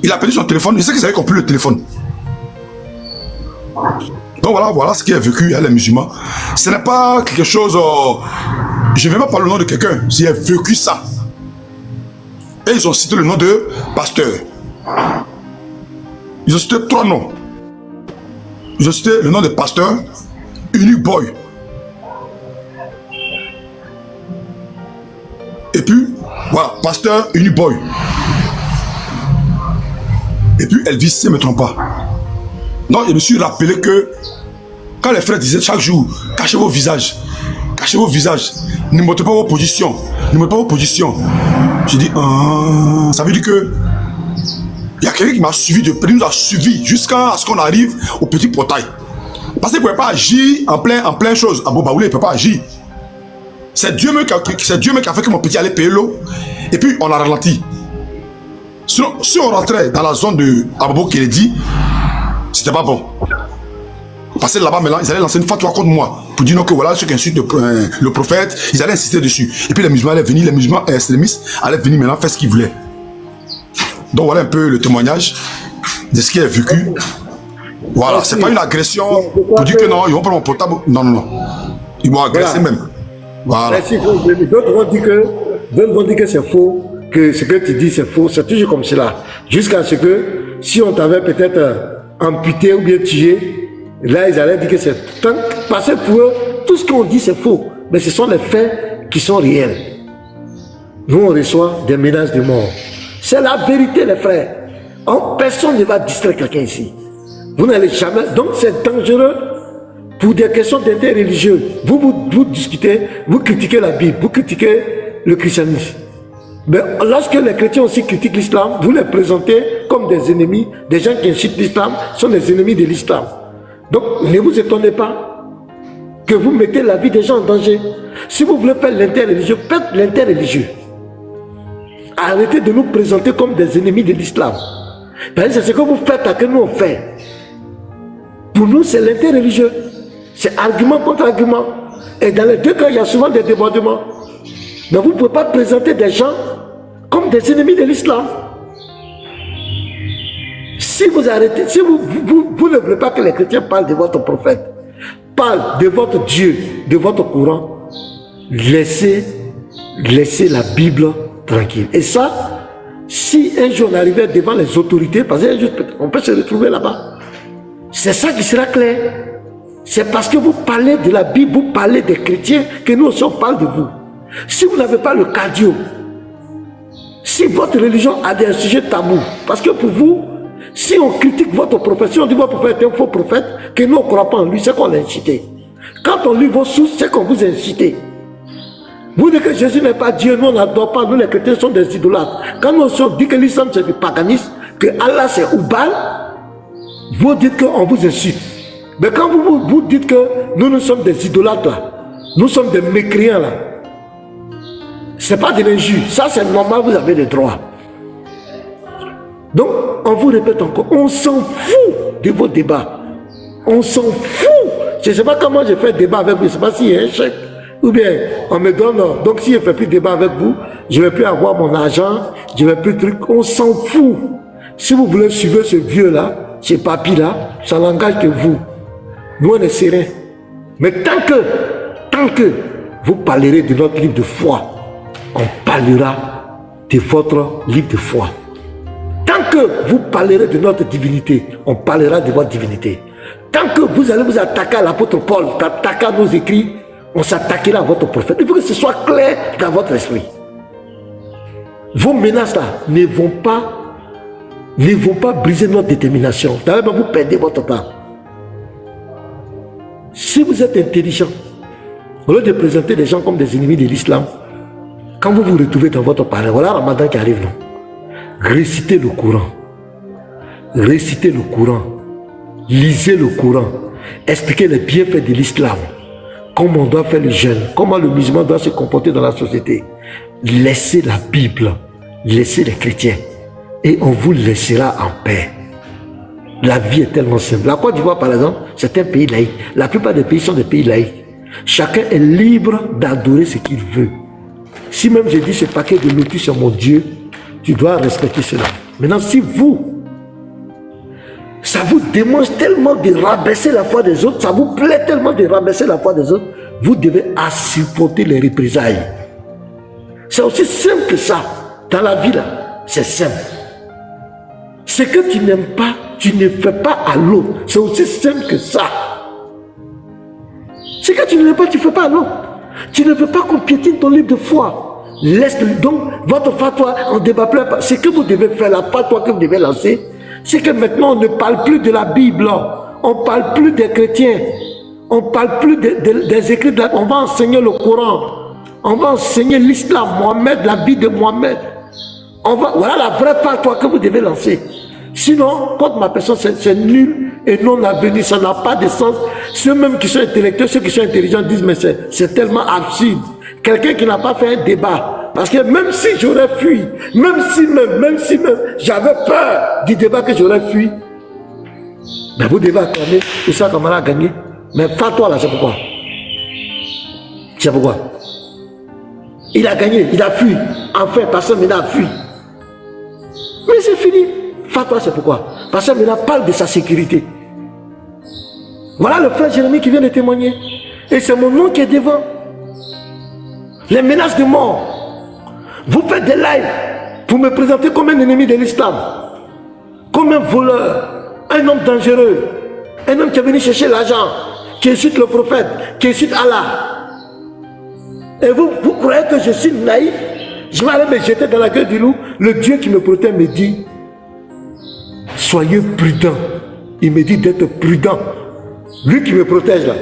[SPEAKER 9] Il a perdu son téléphone, je sais qu'ils avaient compris le téléphone. Donc voilà ce qui est vécu à les musulmans. Ce n'est pas quelque chose... je ne vais pas parler le nom de quelqu'un, j'ai vécu ça. Et ils ont cité le nom de pasteur. Ils ont cité 3 noms. Ils ont cité le nom de pasteur, Unique Boy. Et puis, voilà, pasteur Unique Boy. Et puis Elvis, si je ne me trompe pas. Donc, je me suis rappelé que quand les frères disaient chaque jour, cachez vos visages, ne montrez pas vos positions, je dis, ça veut dire que il y a quelqu'un qui m'a suivi de près, nous a suivi jusqu'à ce qu'on arrive au petit portail. Parce qu'il ne pouvait pas agir en plein chose. Abou Baoulé, il ne peut pas agir. C'est Dieu même qui a fait que mon petit allait payer l'eau. Et puis, on a ralenti. Sinon, si on rentrait dans la zone de Abou Kennedy, c'était pas bon. passer là-bas maintenant, ils allaient lancer une fatwa contre moi. Pour dire non, que voilà, ceux qui insultent le prophète, ils allaient insister dessus. Et puis les musulmans allaient venir, les musulmans extrémistes allaient venir maintenant faire ce qu'ils voulaient. Donc voilà un peu le témoignage de ce qui est vécu. Voilà, c'est pas une agression pour dire que non, ils vont prendre mon portable. Non, non, non. Ils m'ont agressé même. Voilà.
[SPEAKER 2] D'autres vont dire que c'est faux, que ce que tu dis c'est faux. C'est toujours comme cela. Jusqu'à ce que, si on t'avait peut-être amputé ou bien tué, là ils allaient dire que c'est... Parce que pour eux, tout ce qu'on dit c'est faux. Mais ce sont les faits qui sont réels. Nous on reçoit des menaces de mort. C'est la vérité les frères. Personne ne va distraire quelqu'un ici. Vous n'allez jamais... Donc c'est dangereux pour des questions d'intérêt religieux. Vous discutez, vous critiquez la Bible, vous critiquez le christianisme. Mais lorsque les chrétiens aussi critiquent l'islam, vous les présentez comme des ennemis. Des gens qui incitent l'islam sont des ennemis de l'islam. Donc ne vous étonnez pas que vous mettez la vie des gens en danger. Si vous voulez faire l'interreligieux, faites l'interreligieux. Arrêtez de nous présenter comme des ennemis de l'islam. C'est ce que vous faites à que nous on fait. Pour nous, c'est l'interreligieux. C'est argument contre argument. Et dans les deux cas, il y a souvent des débordements. Mais vous ne pouvez pas présenter des gens comme des ennemis de l'islam. Si vous arrêtez, si vous ne voulez pas que les chrétiens parlent de votre prophète, parlent de votre Dieu, de votre courant, laissez la Bible tranquille. Et ça, si un jour on arrivait devant les autorités, parce qu'un jour on peut se retrouver là-bas, c'est ça qui sera clair. C'est parce que vous parlez de la Bible, vous parlez des chrétiens, que nous aussi on parle de vous. Si vous n'avez pas le cardio, si votre religion a des sujets tabous, parce que pour vous, si on critique votre prophète, si on dit votre prophète est un faux prophète, que nous on ne croit pas en lui, c'est qu'on l'a incité. Quand on lit vos sources, c'est qu'on vous a incité. Vous dites que Jésus n'est pas Dieu, nous on n'adore pas, nous les chrétiens sont des idolâtres. Quand nous on dit que l'islam c'est du paganisme, que Allah c'est Oubal, vous dites qu'on vous insulte. Mais quand vous dites que nous sommes des idolâtres là, nous sommes des mécréants là, c'est pas de l'injure, ça c'est normal, vous avez des droits. Donc on vous répète encore, on s'en fout de vos débats. On s'en fout. Je ne sais pas comment je fais débat avec vous, je ne sais pas s'il y a un chèque. Ou bien on me donne, donc si je ne fais plus débat avec vous, je ne vais plus avoir mon argent, je ne vais plus truc, on s'en fout. Si vous voulez suivre ce vieux là, ce papy là, ça n'engage que vous. Nous on est sereins. Mais tant que vous parlerez de notre livre de foi, on parlera de votre livre de foi. Tant que vous parlerez de notre divinité, on parlera de votre divinité. Tant que vous allez vous attaquer à l'apôtre Paul, attaquer à nos écrits, on s'attaquera à votre prophète. Il faut que ce soit clair dans votre esprit. Vos menaces là ne vont pas briser notre détermination. D'ailleurs, vous perdez votre temps. Si vous êtes intelligent, au lieu de présenter les gens comme des ennemis de l'islam, quand vous vous retrouvez dans votre parole, voilà Ramadan qui arrive, non? Récitez le Coran. Récitez le Coran. Lisez le Coran. Expliquez les bienfaits de l'islam. Comment on doit faire le jeûne. Comment le musulman doit se comporter dans la société. Laissez la Bible. Laissez les chrétiens. Et on vous laissera en paix. La vie est tellement simple. La Côte d'Ivoire, par exemple, c'est un pays laïque. La plupart des pays sont des pays laïques. Chacun est libre d'adorer ce qu'il veut. Si même je dis ce paquet de lotus sur mon Dieu, tu dois respecter cela. Maintenant, si ça vous démange tellement de rabaisser la foi des autres, ça vous plaît tellement de rabaisser la foi des autres, vous devez supporter les représailles. C'est aussi simple que ça. Dans la vie, là, c'est simple. Ce que tu n'aimes pas, tu ne fais pas à l'autre. C'est aussi simple que ça. Ce que tu n'aimes pas, tu ne fais pas à l'autre. Tu ne veux pas qu'on piétine ton livre de foi. Laisse-le. Donc, votre fatwa, on ne débat plus. Ce que vous devez faire, la fatwa que vous devez lancer, c'est que maintenant, on ne parle plus de la Bible. On ne parle plus des chrétiens. On ne parle plus des écrits de la Bible. On va enseigner le Coran. On va enseigner l'islam, Mohammed, la vie de Mohammed. Voilà la vraie fatwa que vous devez lancer. Sinon, contre ma personne, c'est nul et non avenu. Ça n'a pas de sens. Ceux même qui sont intellectuels, ceux qui sont intelligents disent, mais c'est tellement absurde. Quelqu'un qui n'a pas fait un débat. Parce que même si j'aurais fui, même si j'avais peur du débat que j'aurais fui, Mais vous devez acclamer Issa Kamara a gagné. Mais toi là, c'est pourquoi? C'est pourquoi? Il a gagné, il a fui. Enfin, personne maintenant a fui. Mais c'est fini. Fatwa, c'est pourquoi? Parce que maintenant parle de sa sécurité. Voilà le frère Jérémie qui vient de témoigner. Et c'est mon nom qui est devant. Les menaces de mort. Vous faites des lives pour me présenter comme un ennemi de l'islam. Comme un voleur. Un homme dangereux. Un homme qui est venu chercher l'argent. Qui insulte le prophète. Qui insulte Allah. Et vous croyez que je suis naïf? Je vais aller me jeter dans la gueule du loup. Le Dieu qui me protège me dit, soyez prudents. Il me dit d'être prudent. Lui qui me protège là,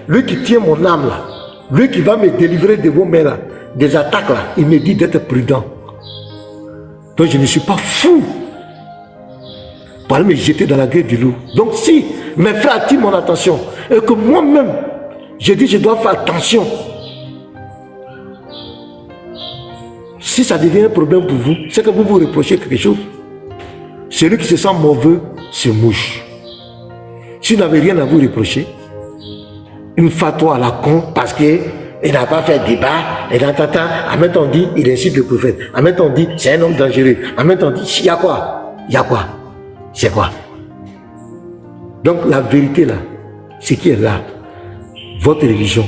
[SPEAKER 2] lui qui tient mon âme là, lui qui va me délivrer de vos mains là, des attaques là, il me dit d'être prudent. Donc je ne suis pas fou pour aller me jeter dans la gueule du loup. Donc si mes frères attirent mon attention et que moi-même, je dis je dois faire attention. Si ça devient un problème pour vous, c'est que vous vous reprochez quelque chose. Celui qui se sent mauvais se mouche. Si vous n'avez rien à vous reprocher, une fatwa à la con parce qu'il n'a pas fait débat, et en même temps on dit il incite le prophète, en même temps on dit c'est un homme dangereux, en même temps on dit il y a quoi? Il y a quoi? C'est quoi? Donc la vérité là, ce qui est là, votre religion,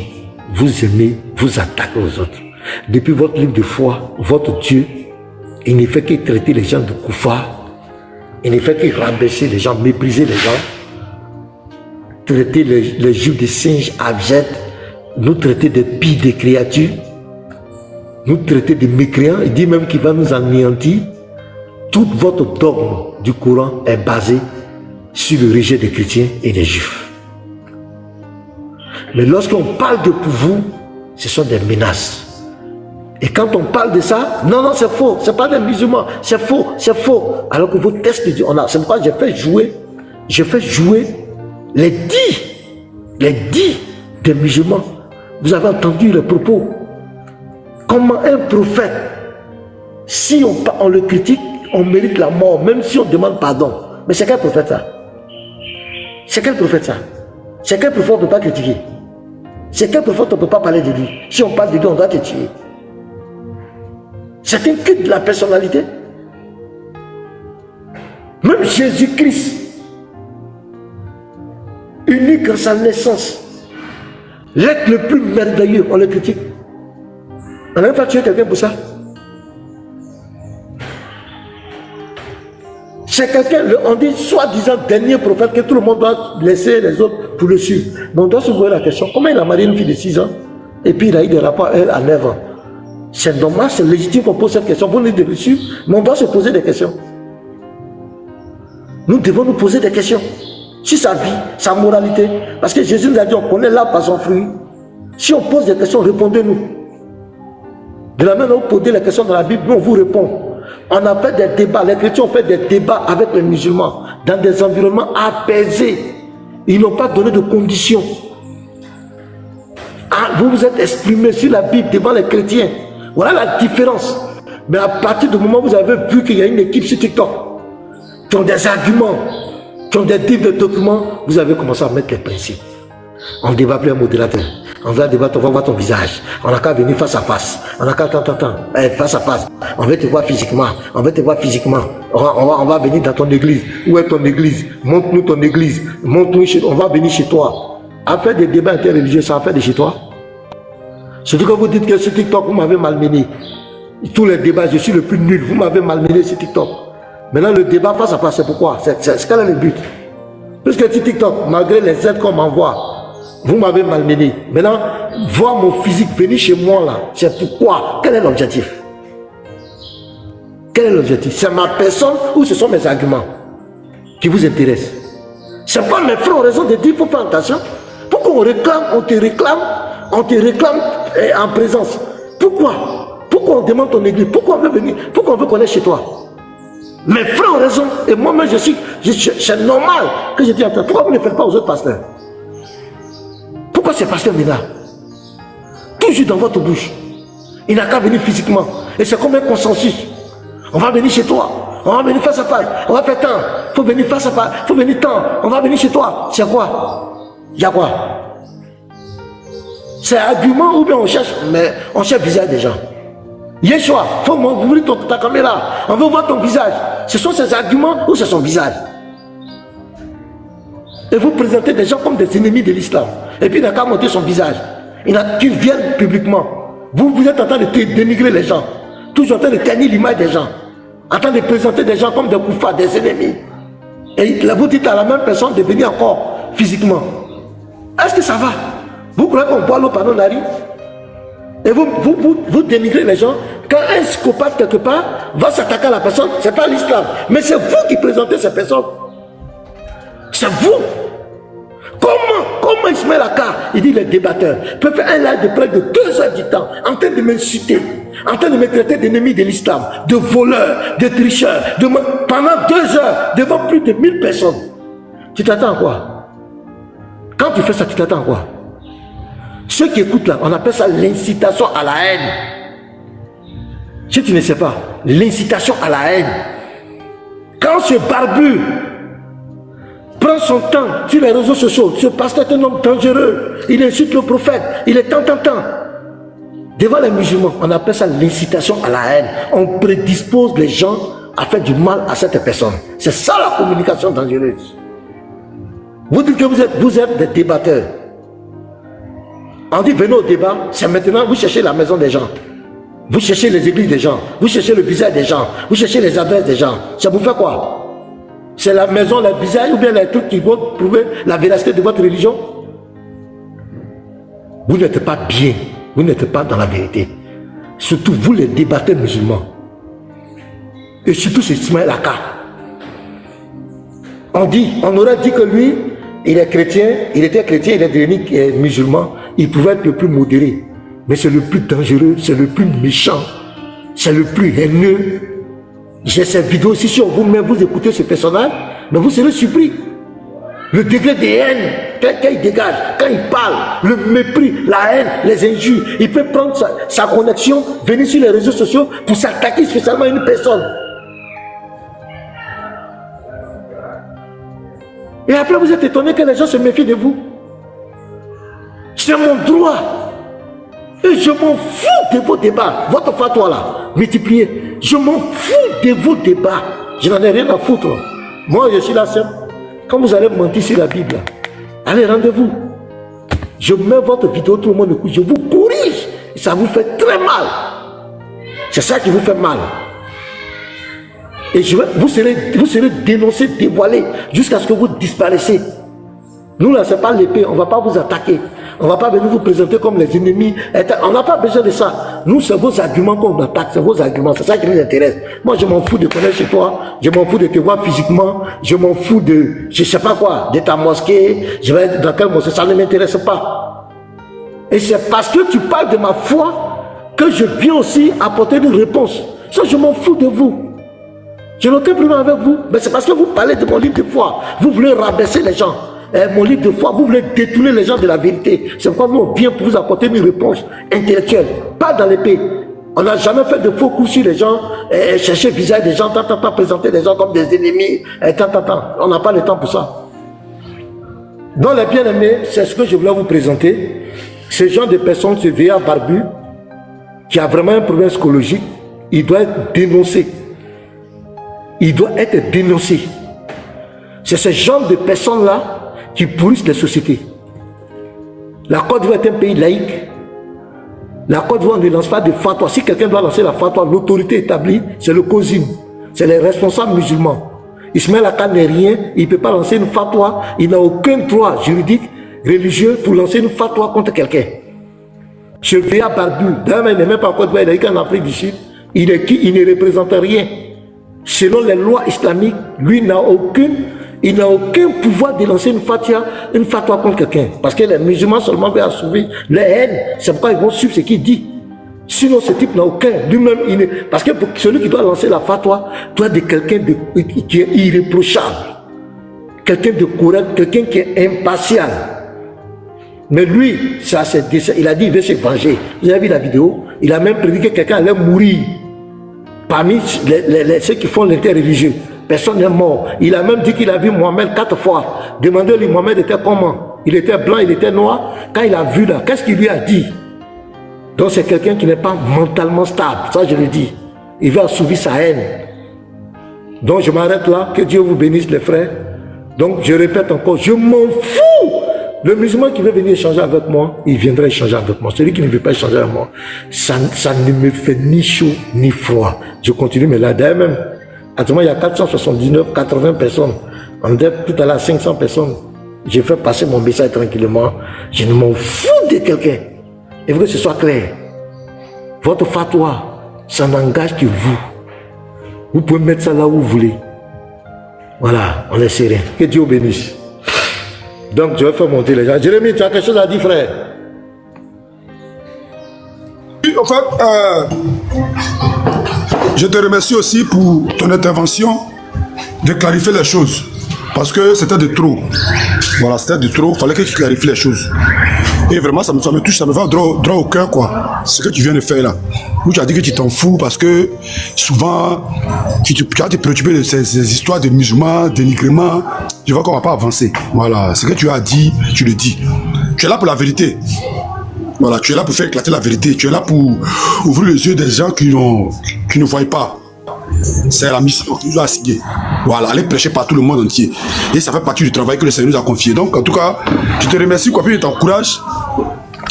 [SPEAKER 2] vous aimez, vous attaquez aux autres. Depuis votre livre de foi, votre Dieu, il ne fait que traiter les gens de koufars, il ne fait que rabaisser les gens, mépriser les gens, traiter les juifs de singes abjects, nous traiter de pires des créatures, nous traiter de mécréants. Il dit même qu'il va nous anéantir. Tout votre dogme du Coran est basé sur le rejet des chrétiens et des juifs. Mais lorsqu'on parle de pour vous, ce sont des menaces. Et quand on parle de ça, non, non, c'est faux, c'est pas des musulmans, c'est faux, c'est faux. Alors que vos textes, c'est pourquoi j'ai fait jouer les dix des musulmans. Vous avez entendu les propos. Comment un prophète, si on le critique, on mérite la mort, même si on demande pardon. Mais c'est quel prophète ça? C'est quel prophète ça? C'est quel prophète on ne peut pas critiquer? C'est quel prophète on ne peut pas parler de lui? Si on parle de lui, on doit te tuer. C'est un culte de la personnalité. Même Jésus-Christ, unique en sa naissance, l'être le plus merveilleux, on le critique. On n'a même pas tué quelqu'un pour ça. C'est quelqu'un, on dit soi-disant dernier prophète que tout le monde doit laisser les autres pour le suivre. Mais on doit se poser la question, comment il a marié une fille de 6 ans et puis il a eu des rapports elle à 9 ans? C'est dommage, c'est légitime qu'on pose cette question. Vous venez de le suivre, mais on doit se poser des questions. Nous devons nous poser des questions sur sa vie, sa moralité. Parce que Jésus nous a dit, on connaît l'arbre par son fruit. Si on pose des questions, répondez-nous. De la même manière, vous posez les questions dans la Bible, nous on vous répond. On a fait des débats, les chrétiens ont fait des débats avec les musulmans dans des environnements apaisés. Ils n'ont pas donné de conditions. Ah, vous vous êtes exprimé sur la Bible devant les chrétiens. Voilà la différence. Mais à partir du moment où vous avez vu qu'il y a une équipe sur TikTok qui ont des arguments, qui ont des livres de documents, vous avez commencé à mettre les principes. On ne débat plus un modérateur. On va débattre, on va voir ton visage. On n'a qu'à venir face à face. On n'a qu'à face à face. On veut te voir physiquement. On veut te voir physiquement. On va venir dans ton église. Où est ton église? Montre-nous ton église. Montre-nous chez toi. On va venir chez toi. À faire des débats interreligieux, ça va faire de chez toi. Surtout que vous dites que sur TikTok, vous m'avez malmené. Tous les débats, je suis le plus nul. Vous m'avez malmené sur TikTok. Maintenant, le débat face à face, c'est pourquoi? C'est quel est le but? Puisque sur TikTok, malgré les aides qu'on m'envoie, vous m'avez malmené. Maintenant, voir mon physique venir chez moi là, c'est pourquoi? Quel est l'objectif? Quel est l'objectif? C'est ma personne ou ce sont mes arguments qui vous intéressent? C'est pas mes frères ont raison de dire qu'il faut faire attention. Pourquoi on réclame, on te réclame en présence? Pourquoi? Pourquoi on demande ton église? Pourquoi on veut venir? Pourquoi on veut qu'on est chez toi? Mes frères ont raison et moi-même c'est normal que je dis à toi. Pourquoi vous ne faites pas aux autres pasteurs? Pourquoi ces pasteurs là? Toujours dans votre bouche. Il n'a qu'à venir physiquement. Et c'est comme un consensus. On va venir chez toi. On va venir face à face. On va faire tant. Il faut venir face à face. Il faut venir tant. On va venir chez toi. C'est quoi? Il y a quoi? C'est un argument ou bien on cherche visage des gens. Yeshua, il faut ouvrir ta caméra. On veut voir ton visage. Ce sont ces arguments ou c'est son visage? Et vous présentez des gens comme des ennemis de l'islam. Et puis il n'a qu'à monter son visage. Il n'a qu'ils viennent publiquement. Vous êtes en train de dénigrer les gens. Toujours en train de ternir l'image des gens. En train de présenter des gens comme des koufars, des ennemis. Et là, vous dites à la même personne de venir encore physiquement. Est-ce que ça va? Vous croyez qu'on boit l'eau par nos narines? Et vous dénigrez les gens. Quand un psychopathe quelque part va s'attaquer à la personne, ce n'est pas l'islam. Mais c'est vous qui présentez ces personnes. C'est vous. Comment Ismaël Aka, il dit les débatteurs, peut faire un live de près de 2 heures du temps en train de m'insulter, en train de me traiter d'ennemi de l'islam, de voleur, de tricheur, pendant 2 heures, devant plus de 1000 personnes. Tu t'attends à quoi? Quand tu fais ça, tu t'attends à quoi? Ceux qui écoutent là, on appelle ça l'incitation à la haine. Si tu ne sais pas, l'incitation à la haine. Quand ce barbu prend son temps sur les réseaux sociaux, ce pasteur est un homme dangereux, il insulte le prophète, il est tant. Devant les musulmans, on appelle ça l'incitation à la haine. On prédispose les gens à faire du mal à cette personne. C'est ça la communication dangereuse. Vous dites que vous êtes des débatteurs. On dit venez au débat, c'est maintenant vous cherchez la maison des gens. Vous cherchez les églises des gens. Vous cherchez le visage des gens. Vous cherchez les adresses des gens. Ça vous fait quoi? C'est la maison, le visage ou bien les trucs qui vont prouver la véracité de votre religion? Vous n'êtes pas bien. Vous n'êtes pas dans la vérité. Surtout vous les débatteurs musulmans. Et surtout c'est Ismaël Aka. On aurait dit que lui, il est chrétien, il était chrétien, il est devenu musulman. Il pouvait être le plus modéré. Mais c'est le plus dangereux, c'est le plus méchant, c'est le plus haineux. J'ai cette vidéo aussi sur vous-même, vous écoutez ce personnage, mais vous serez surpris. Le degré de haine, quand il dégage, quand il parle, le mépris, la haine, les injures, il peut prendre sa connexion, venir sur les réseaux sociaux pour s'attaquer spécialement à une personne. Et après vous êtes étonné que les gens se méfient de vous. C'est mon droit. Et je m'en fous de vos débats. Votre fatwa là, multiplié. Je m'en fous de vos débats. Je n'en ai rien à foutre. Moi, je suis là simple. Quand vous allez mentir sur la Bible, là, allez, rendez-vous. Je mets votre vidéo, tout le monde écoute. Je vous corrige. Et ça vous fait très mal. C'est ça qui vous fait mal. Et vous serez dénoncé, dévoilé, jusqu'à ce que vous disparaissiez. Nous, là, ce n'est pas l'épée. On ne va pas vous attaquer. On ne va pas venir vous présenter comme les ennemis. On n'a pas besoin de ça. Nous, c'est vos arguments qu'on attaque. C'est vos arguments. C'est ça qui nous intéresse. Moi, je m'en fous de connaître chez toi. Je m'en fous de te voir physiquement. Je m'en fous de, je ne sais pas quoi, de ta mosquée. Je vais être dans quelle mosquée. Ça ne m'intéresse pas. Et c'est parce que tu parles de ma foi que je viens aussi apporter une réponse. Ça, je m'en fous de vous. Je n'ai aucun problème avec vous. Mais c'est parce que vous parlez de mon livre de foi. Vous voulez rabaisser les gens. Mon livre de foi, vous voulez détourner les gens de la vérité. C'est pourquoi nous on vient pour vous apporter une réponse intellectuelle, pas dans l'épée. On n'a jamais fait de faux coups sur les gens, chercher le visage des gens, présenter les gens comme des ennemis, On n'a pas le temps pour ça. Dans les bien-aimés, c'est ce que je voulais vous présenter. Ce genre de personne, ce vieillard barbu, qui a vraiment un problème psychologique, il doit être dénoncé. Il doit être dénoncé. C'est ce genre de personnes-là qui pourrissent les sociétés. La Côte d'Ivoire est un pays laïque. La Côte d'Ivoire ne lance pas de fatwa. Si quelqu'un doit lancer la fatwa, l'autorité établie, c'est le COSIM. C'est les responsables musulmans. Ismaël Aka n'est rien, il ne peut pas lancer une fatwa. Il n'a aucun droit juridique, religieux pour lancer une fatwa contre quelqu'un. Ce vieillard barbu, d'ailleurs il n'est même pas en Côte d'Ivoire, il est qu'en Afrique du Sud. Il est qui? Il ne représente rien. Selon les lois islamiques, lui il n'a aucun pouvoir de lancer une fatwa contre quelqu'un. Parce que les musulmans seulement veulent assouvir les haines. C'est pourquoi ils vont suivre ce qu'il dit. Sinon, ce type n'a aucun. Lui-même, parce que celui qui doit lancer la fatwa doit être quelqu'un qui est irréprochable. Quelqu'un de correct, quelqu'un qui est impartial. Mais lui, il a dit qu'il veut se venger. Vous avez vu la vidéo? Il a même prédit que quelqu'un allait mourir. parmi ceux qui font l'interreligieux, personne n'est mort. Il a même dit qu'il a vu Mohamed 4 fois. Demandez-lui, Mohamed était comment? Il était blanc, il était noir. Quand il a vu là, qu'est-ce qu'il lui a dit? Donc c'est quelqu'un qui n'est pas mentalement stable. Ça, je le dis. Il va assouvir sa haine. Donc je m'arrête là. Que Dieu vous bénisse, les frères. Donc je répète encore, je m'en fous. Le musulman qui veut venir échanger avec moi, il viendra échanger avec moi. Celui qui ne veut pas échanger avec moi, ça ne me fait ni chaud ni froid. Je continue, mais là, d'ailleurs même, actuellement, il y a 479, 80 personnes. On était tout à l'heure 500 personnes. J'ai fait passer mon message tranquillement. Je ne m'en fous de quelqu'un. Il faut que ce soit clair. Votre fatwa, ça n'engage que vous. Vous pouvez mettre ça là où vous voulez. Voilà, on est serein. Que Dieu bénisse. Donc, je vais faire monter les gens. Jérémie, tu as quelque chose à dire, frère?
[SPEAKER 9] En fait, je te remercie aussi pour ton intervention de clarifier les choses. Parce que c'était de trop. Voilà, c'était de trop. Il fallait que tu clarifies les choses. Et vraiment, ça me touche, ça me va droit au cœur, quoi. Ce que tu viens de faire là. Où tu as dit que tu t'en fous parce que souvent, tu as te préoccupé de ces histoires de musulmans, dénigrement. Je vois qu'on ne va pas avancer. Voilà, ce que tu as dit, tu le dis. Tu es là pour la vérité. Voilà, tu es là pour faire éclater la vérité. Tu es là pour ouvrir les yeux des gens qui ne voient pas. C'est la mission que nous a signée. Voilà, aller prêcher par tout le monde entier. Et ça fait partie du travail que le Seigneur nous a confié. Donc, en tout cas, je te remercie, quoi, puis je t'encourage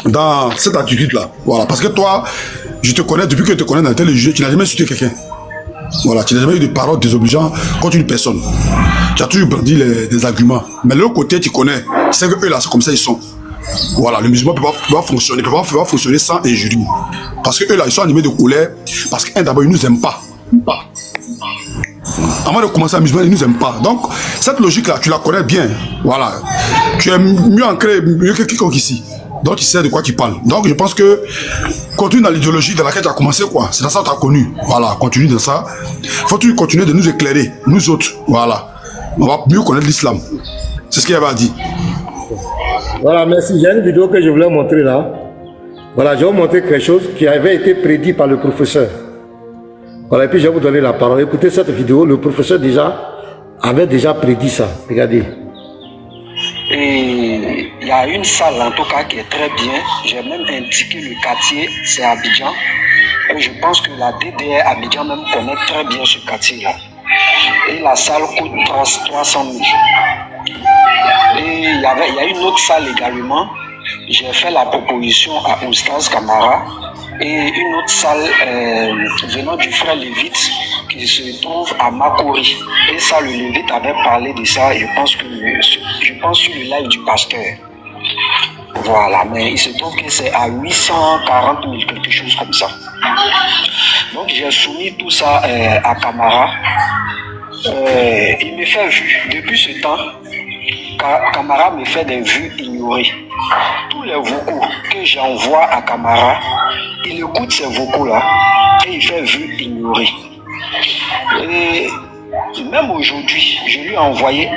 [SPEAKER 9] dans cette attitude-là. Voilà, parce que toi, je te connais, depuis que je te connais dans tel jeu, tu n'as jamais insulté quelqu'un. Voilà, tu n'as jamais eu de paroles désobligeantes contre une personne. Tu as toujours brandi des arguments. Mais de l'autre côté, tu connais. C'est que eux là, c'est comme ça ils sont. Voilà, le musulman ne peut pas fonctionner, peut pas fonctionner sans injurie. Parce que eux là, ils sont animés de colère. Parce qu'un d'abord, ils ne nous aiment pas. Avant de commencer à musulman, ils ne nous aiment pas. Donc, cette logique-là, tu la connais bien. Voilà. Tu es mieux ancré, mieux que quiconque ici. Donc, tu sais de quoi tu parles. Donc, je pense que continue dans l'idéologie dans laquelle tu as commencé, quoi. C'est dans ça que tu as connu. Voilà, continue dans ça. Faut-il continuer de nous éclairer, nous autres. Voilà. On va mieux connaître l'islam. C'est ce qu'il avait à dire.
[SPEAKER 2] Voilà, merci. Il y a une vidéo que je voulais montrer là. Voilà, je vais vous montrer quelque chose qui avait été prédit par le professeur. Voilà, et puis je vais vous donner la parole. Écoutez cette vidéo, le professeur avait déjà prédit ça. Regardez.
[SPEAKER 10] Et il y a une salle en tout cas qui est très bien. J'ai même indiqué le quartier, c'est Abidjan. Et je pense que la DDR Abidjan même connaît très bien ce quartier-là. Et la salle coûte 300 000. Et il y a une autre salle également. J'ai fait la proposition à Oustaz Kamara. Et une autre salle venant du frère Lévite qui se trouve à Makori. Et ça, le Lévite avait parlé de ça, je pense sur le live du pasteur. Voilà, mais il se trouve que c'est à 840 000, quelque chose comme ça. Donc j'ai soumis tout ça à Kamara. Il me fait vue. Depuis ce temps, Kamara me fait des vues ignorées. Tous les vocaux que j'envoie à Kamara, il écoute ces vocaux-là et il fait vue ignorée. Et même aujourd'hui, je lui ai envoyé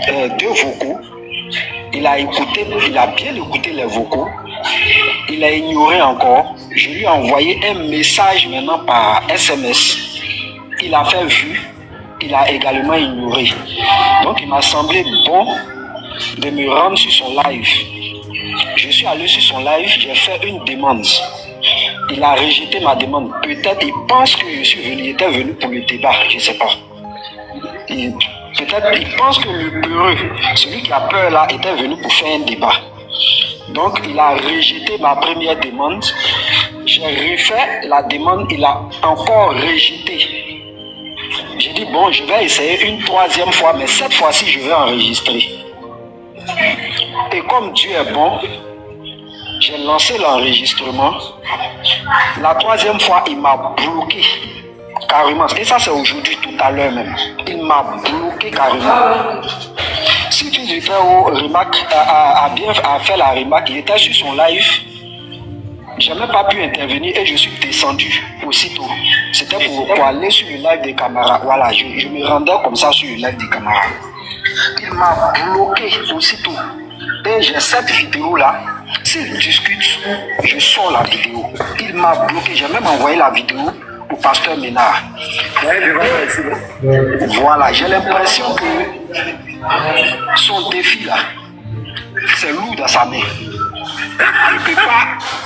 [SPEAKER 10] 2 vocaux. Il a bien écouté les vocaux. Il a ignoré encore. Je lui ai envoyé un message maintenant par SMS. Il a fait vue. Il a également ignoré. Donc il m'a semblé bon de me rendre sur son live. Je suis allé sur son live, j'ai fait une demande. Il a rejeté ma demande. Peut-être il pense que je suis venu, il était venu pour le débat, je ne sais pas. Peut-être il pense que le peureux, celui qui a peur là, était venu pour faire un débat. Donc il a rejeté ma première demande. J'ai refait la demande, il a encore rejeté. J'ai dit bon, je vais essayer une 3e fois, mais cette fois-ci je vais enregistrer. Et comme Dieu est bon, j'ai lancé l'enregistrement. La 3e fois, il m'a bloqué carrément. Et ça, c'est aujourd'hui, tout à l'heure même. Il m'a bloqué carrément. Si Fils du Très-Haut a fait la remarque, il était sur son live. Je n'ai même pas pu intervenir et je suis descendu aussitôt. C'était pour aller sur le live des camarades. Voilà, je me rendais comme ça sur le live des camarades. Il m'a bloqué aussitôt. Et j'ai cette vidéo-là. S'il discute, je sors la vidéo. Il m'a bloqué. J'ai même envoyé la vidéo au pasteur Ménard. Voilà, j'ai l'impression que son défi là, c'est lourd dans sa main.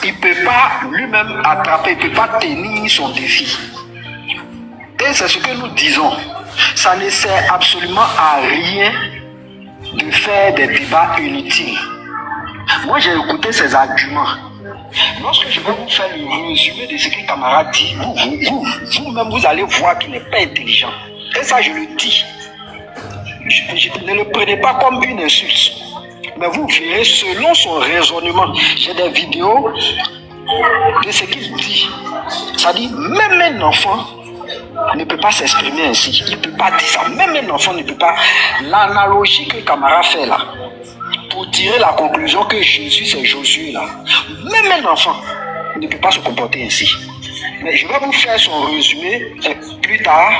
[SPEAKER 10] Il peut pas lui-même attraper, il ne peut pas tenir son défi. Et c'est ce que nous disons. Ça ne sert absolument à rien de faire des débats inutiles. Moi, j'ai écouté ses arguments. Lorsque je vais vous faire le résumé de ce que le camarade dit, vous-même, vous allez voir qu'il n'est pas intelligent. Et ça, je le dis. Ne le prenez pas comme une insulte. Mais vous verrez selon son raisonnement. J'ai des vidéos de ce qu'il dit. Ça dit, même un enfant ne peut pas s'exprimer ainsi. Il ne peut pas dire ça. Même un enfant ne peut pas. L'analogie que le camarade fait là, pour tirer la conclusion que Jésus c'est Josué là, même un enfant ne peut pas se comporter ainsi. Mais je vais vous faire son résumé plus tard,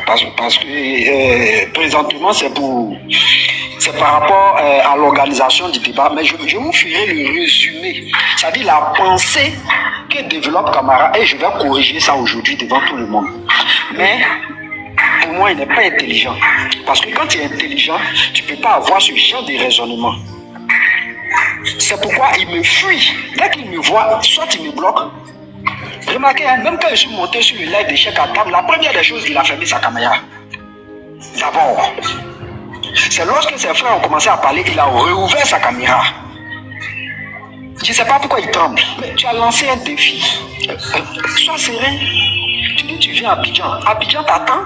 [SPEAKER 10] parce que présentement c'est par rapport à l'organisation du débat, mais je vous ferai le résumé, c'est-à-dire la pensée que développe Camara, et je vais corriger ça aujourd'hui devant tout le monde. Mais pour moi, il n'est pas intelligent. Parce que quand tu es intelligent, tu ne peux pas avoir ce genre de raisonnement. C'est pourquoi il me fuit. Dès qu'il me voit, soit il me bloque. Remarquez, même quand je suis monté sur le live de Cheikh Adam, la première des choses, il a fermé sa caméra. D'abord. C'est lorsque ses frères ont commencé à parler, il a réouvert sa caméra. Je ne sais pas pourquoi il tremble, mais tu as lancé un défi. Sois serein. Tu dis tu viens à Abidjan. Abidjan t'attend.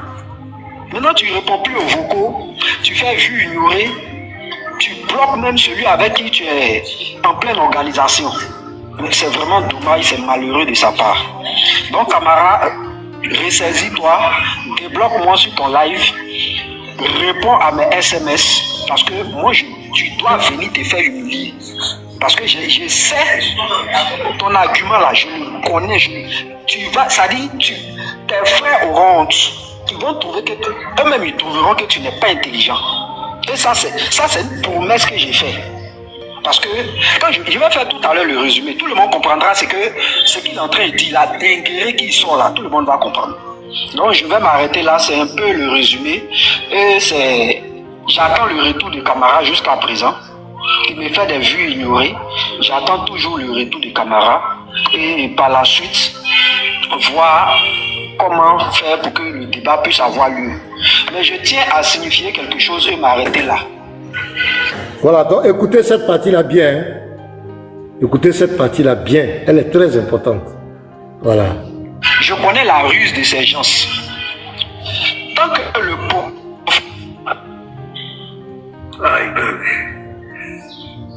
[SPEAKER 10] Maintenant tu ne réponds plus aux vocaux. Tu fais vue ignorée. Tu bloques même celui avec qui tu es en pleine organisation. C'est vraiment dommage, c'est malheureux de sa part. Donc camarade, ressaisis-toi, débloque-moi sur ton live, réponds à mes SMS, parce que moi tu dois venir te faire humilier. Parce que je sais ton argument là, je le connais. Tu vas, ça dit, tes frères auront honte. Ils vont trouver que eux-mêmes ils trouveront que tu n'es pas intelligent. Et ça c'est une promesse que j'ai faite. Parce que quand je vais faire tout à l'heure le résumé, tout le monde comprendra ce qu'il est en train de dire, la dinguerie qui sort là, tout le monde va comprendre. Donc je vais m'arrêter là, c'est un peu le résumé. Et j'attends le retour de Camara jusqu'à présent. Il me fait des vues ignorées. J'attends toujours le retour de Camara. Et par la suite, voir comment faire pour que le débat puisse avoir lieu. Mais je tiens à signifier quelque chose et m'arrêter là.
[SPEAKER 2] Voilà, donc écoutez cette partie-là bien. Hein. Écoutez cette partie-là bien. Elle est très importante. Voilà.
[SPEAKER 10] Je connais la ruse de ces gens. Tant que le pauvre...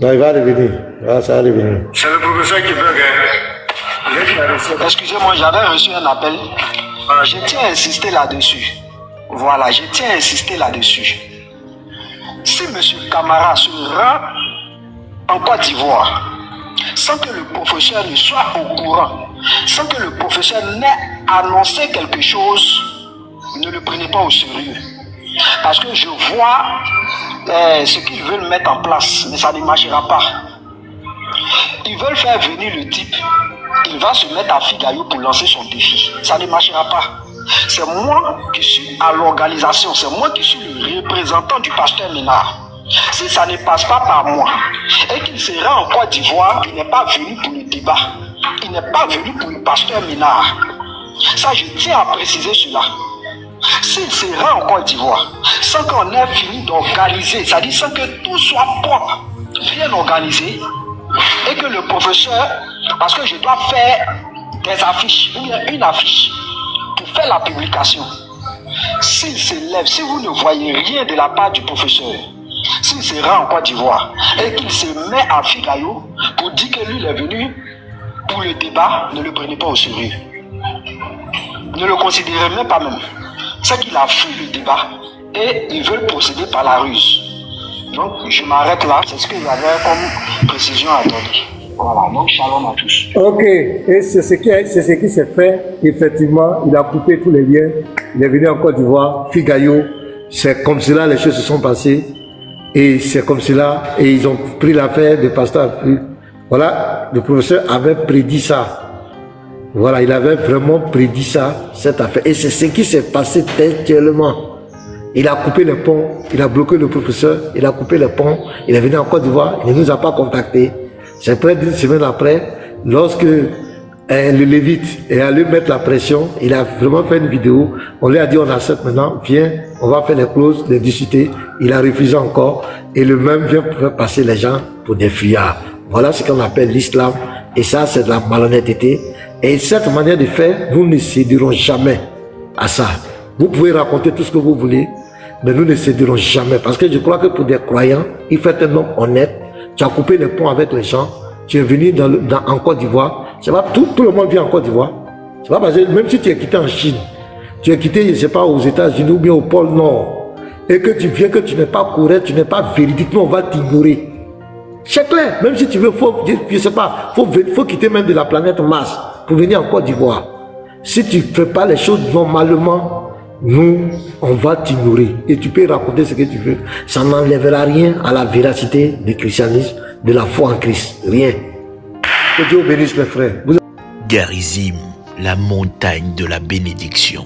[SPEAKER 2] Non, il va revenir. Ah, ça va revenir.
[SPEAKER 8] C'est le professeur qui bug. Hein.
[SPEAKER 10] Excusez-moi, j'avais reçu un appel. Je tiens à insister là-dessus. Voilà, je tiens à insister là-dessus. Si M. Camara se rend en Côte d'Ivoire, sans que le professeur ne soit au courant, sans que le professeur n'ait annoncé quelque chose, ne le prenez pas au sérieux. Parce que je vois ce qu'ils veulent mettre en place, mais ça ne marchera pas. Ils veulent faire venir le type, il va se mettre à Figayo pour lancer son défi. Ça ne marchera pas. C'est moi qui suis à l'organisation, c'est moi qui suis le représentant du pasteur Ménard. Si ça ne passe pas par moi et qu'il sera en Côte d'Ivoire, il n'est pas venu pour le débat. Il n'est pas venu pour le pasteur Ménard. Ça, je tiens à préciser cela. S'il sera en Côte d'Ivoire, sans qu'on ait fini d'organiser, c'est-à-dire sans que tout soit propre, bien organisé, et que le professeur, parce que je dois faire des affiches, ou bien une affiche, pour faire la publication. S'il s'élève, si vous ne voyez rien de la part du professeur, s'il sera en Côte d'Ivoire et qu'il se met à Figayo pour dire que lui il est venu pour le débat, ne le prenez pas au sérieux. Ne le considérez même pas même. C'est qu'il a fui le débat et ils veulent procéder par la ruse. Donc je m'arrête là, c'est ce que j'avais comme précision à donner. Voilà, donc shalom à tous.
[SPEAKER 2] Ok, et c'est ce qui s'est fait. Effectivement, il a coupé tous les liens. Il est venu en Côte d'Ivoire, Figayo. C'est comme cela les choses se sont passées. Et c'est comme cela. Et ils ont pris l'affaire de pasteur. Voilà, le professeur avait prédit ça. Voilà, il avait vraiment prédit ça, cette affaire. Et c'est ce qui s'est passé textuellement. Il a coupé les ponts, il a bloqué le professeur, il a coupé les ponts, il est venu en Côte d'Ivoire, il ne nous a pas contactés. C'est près d'une semaine après, lorsque le Lévite est allé mettre la pression, il a vraiment fait une vidéo, on lui a dit on accepte maintenant, viens, on va faire les clauses, les discuter, il a refusé encore, et le même vient faire passer les gens pour des fuyards. Voilà ce qu'on appelle l'islam, et ça c'est de la malhonnêteté, et cette manière de faire, nous ne céderons jamais à ça. Vous pouvez raconter tout ce que vous voulez, mais nous ne céderons jamais, parce que je crois que pour des croyants, il faut être un homme honnête, tu as coupé les ponts avec les gens, tu es venu en Côte d'Ivoire, c'est pas tout le monde vient en Côte d'Ivoire. C'est pas parce que même si tu es quitté en Chine, tu es quitté, je ne sais pas, aux États-Unis ou bien au pôle Nord, et que tu viens, que tu n'es pas correct, tu n'es pas véridique, nous on va t'ignorer. C'est clair, même si tu veux, je sais pas, faut quitter même de la planète Mars pour venir en Côte d'Ivoire. Si tu ne fais pas les choses normalement, nous, on va t'ignorer. Et tu peux raconter ce que tu veux. Ça n'enlèvera rien à la véracité du christianisme, de la foi en Christ. Rien. Que Dieu bénisse les frères.
[SPEAKER 11] Garizim, la montagne de la bénédiction.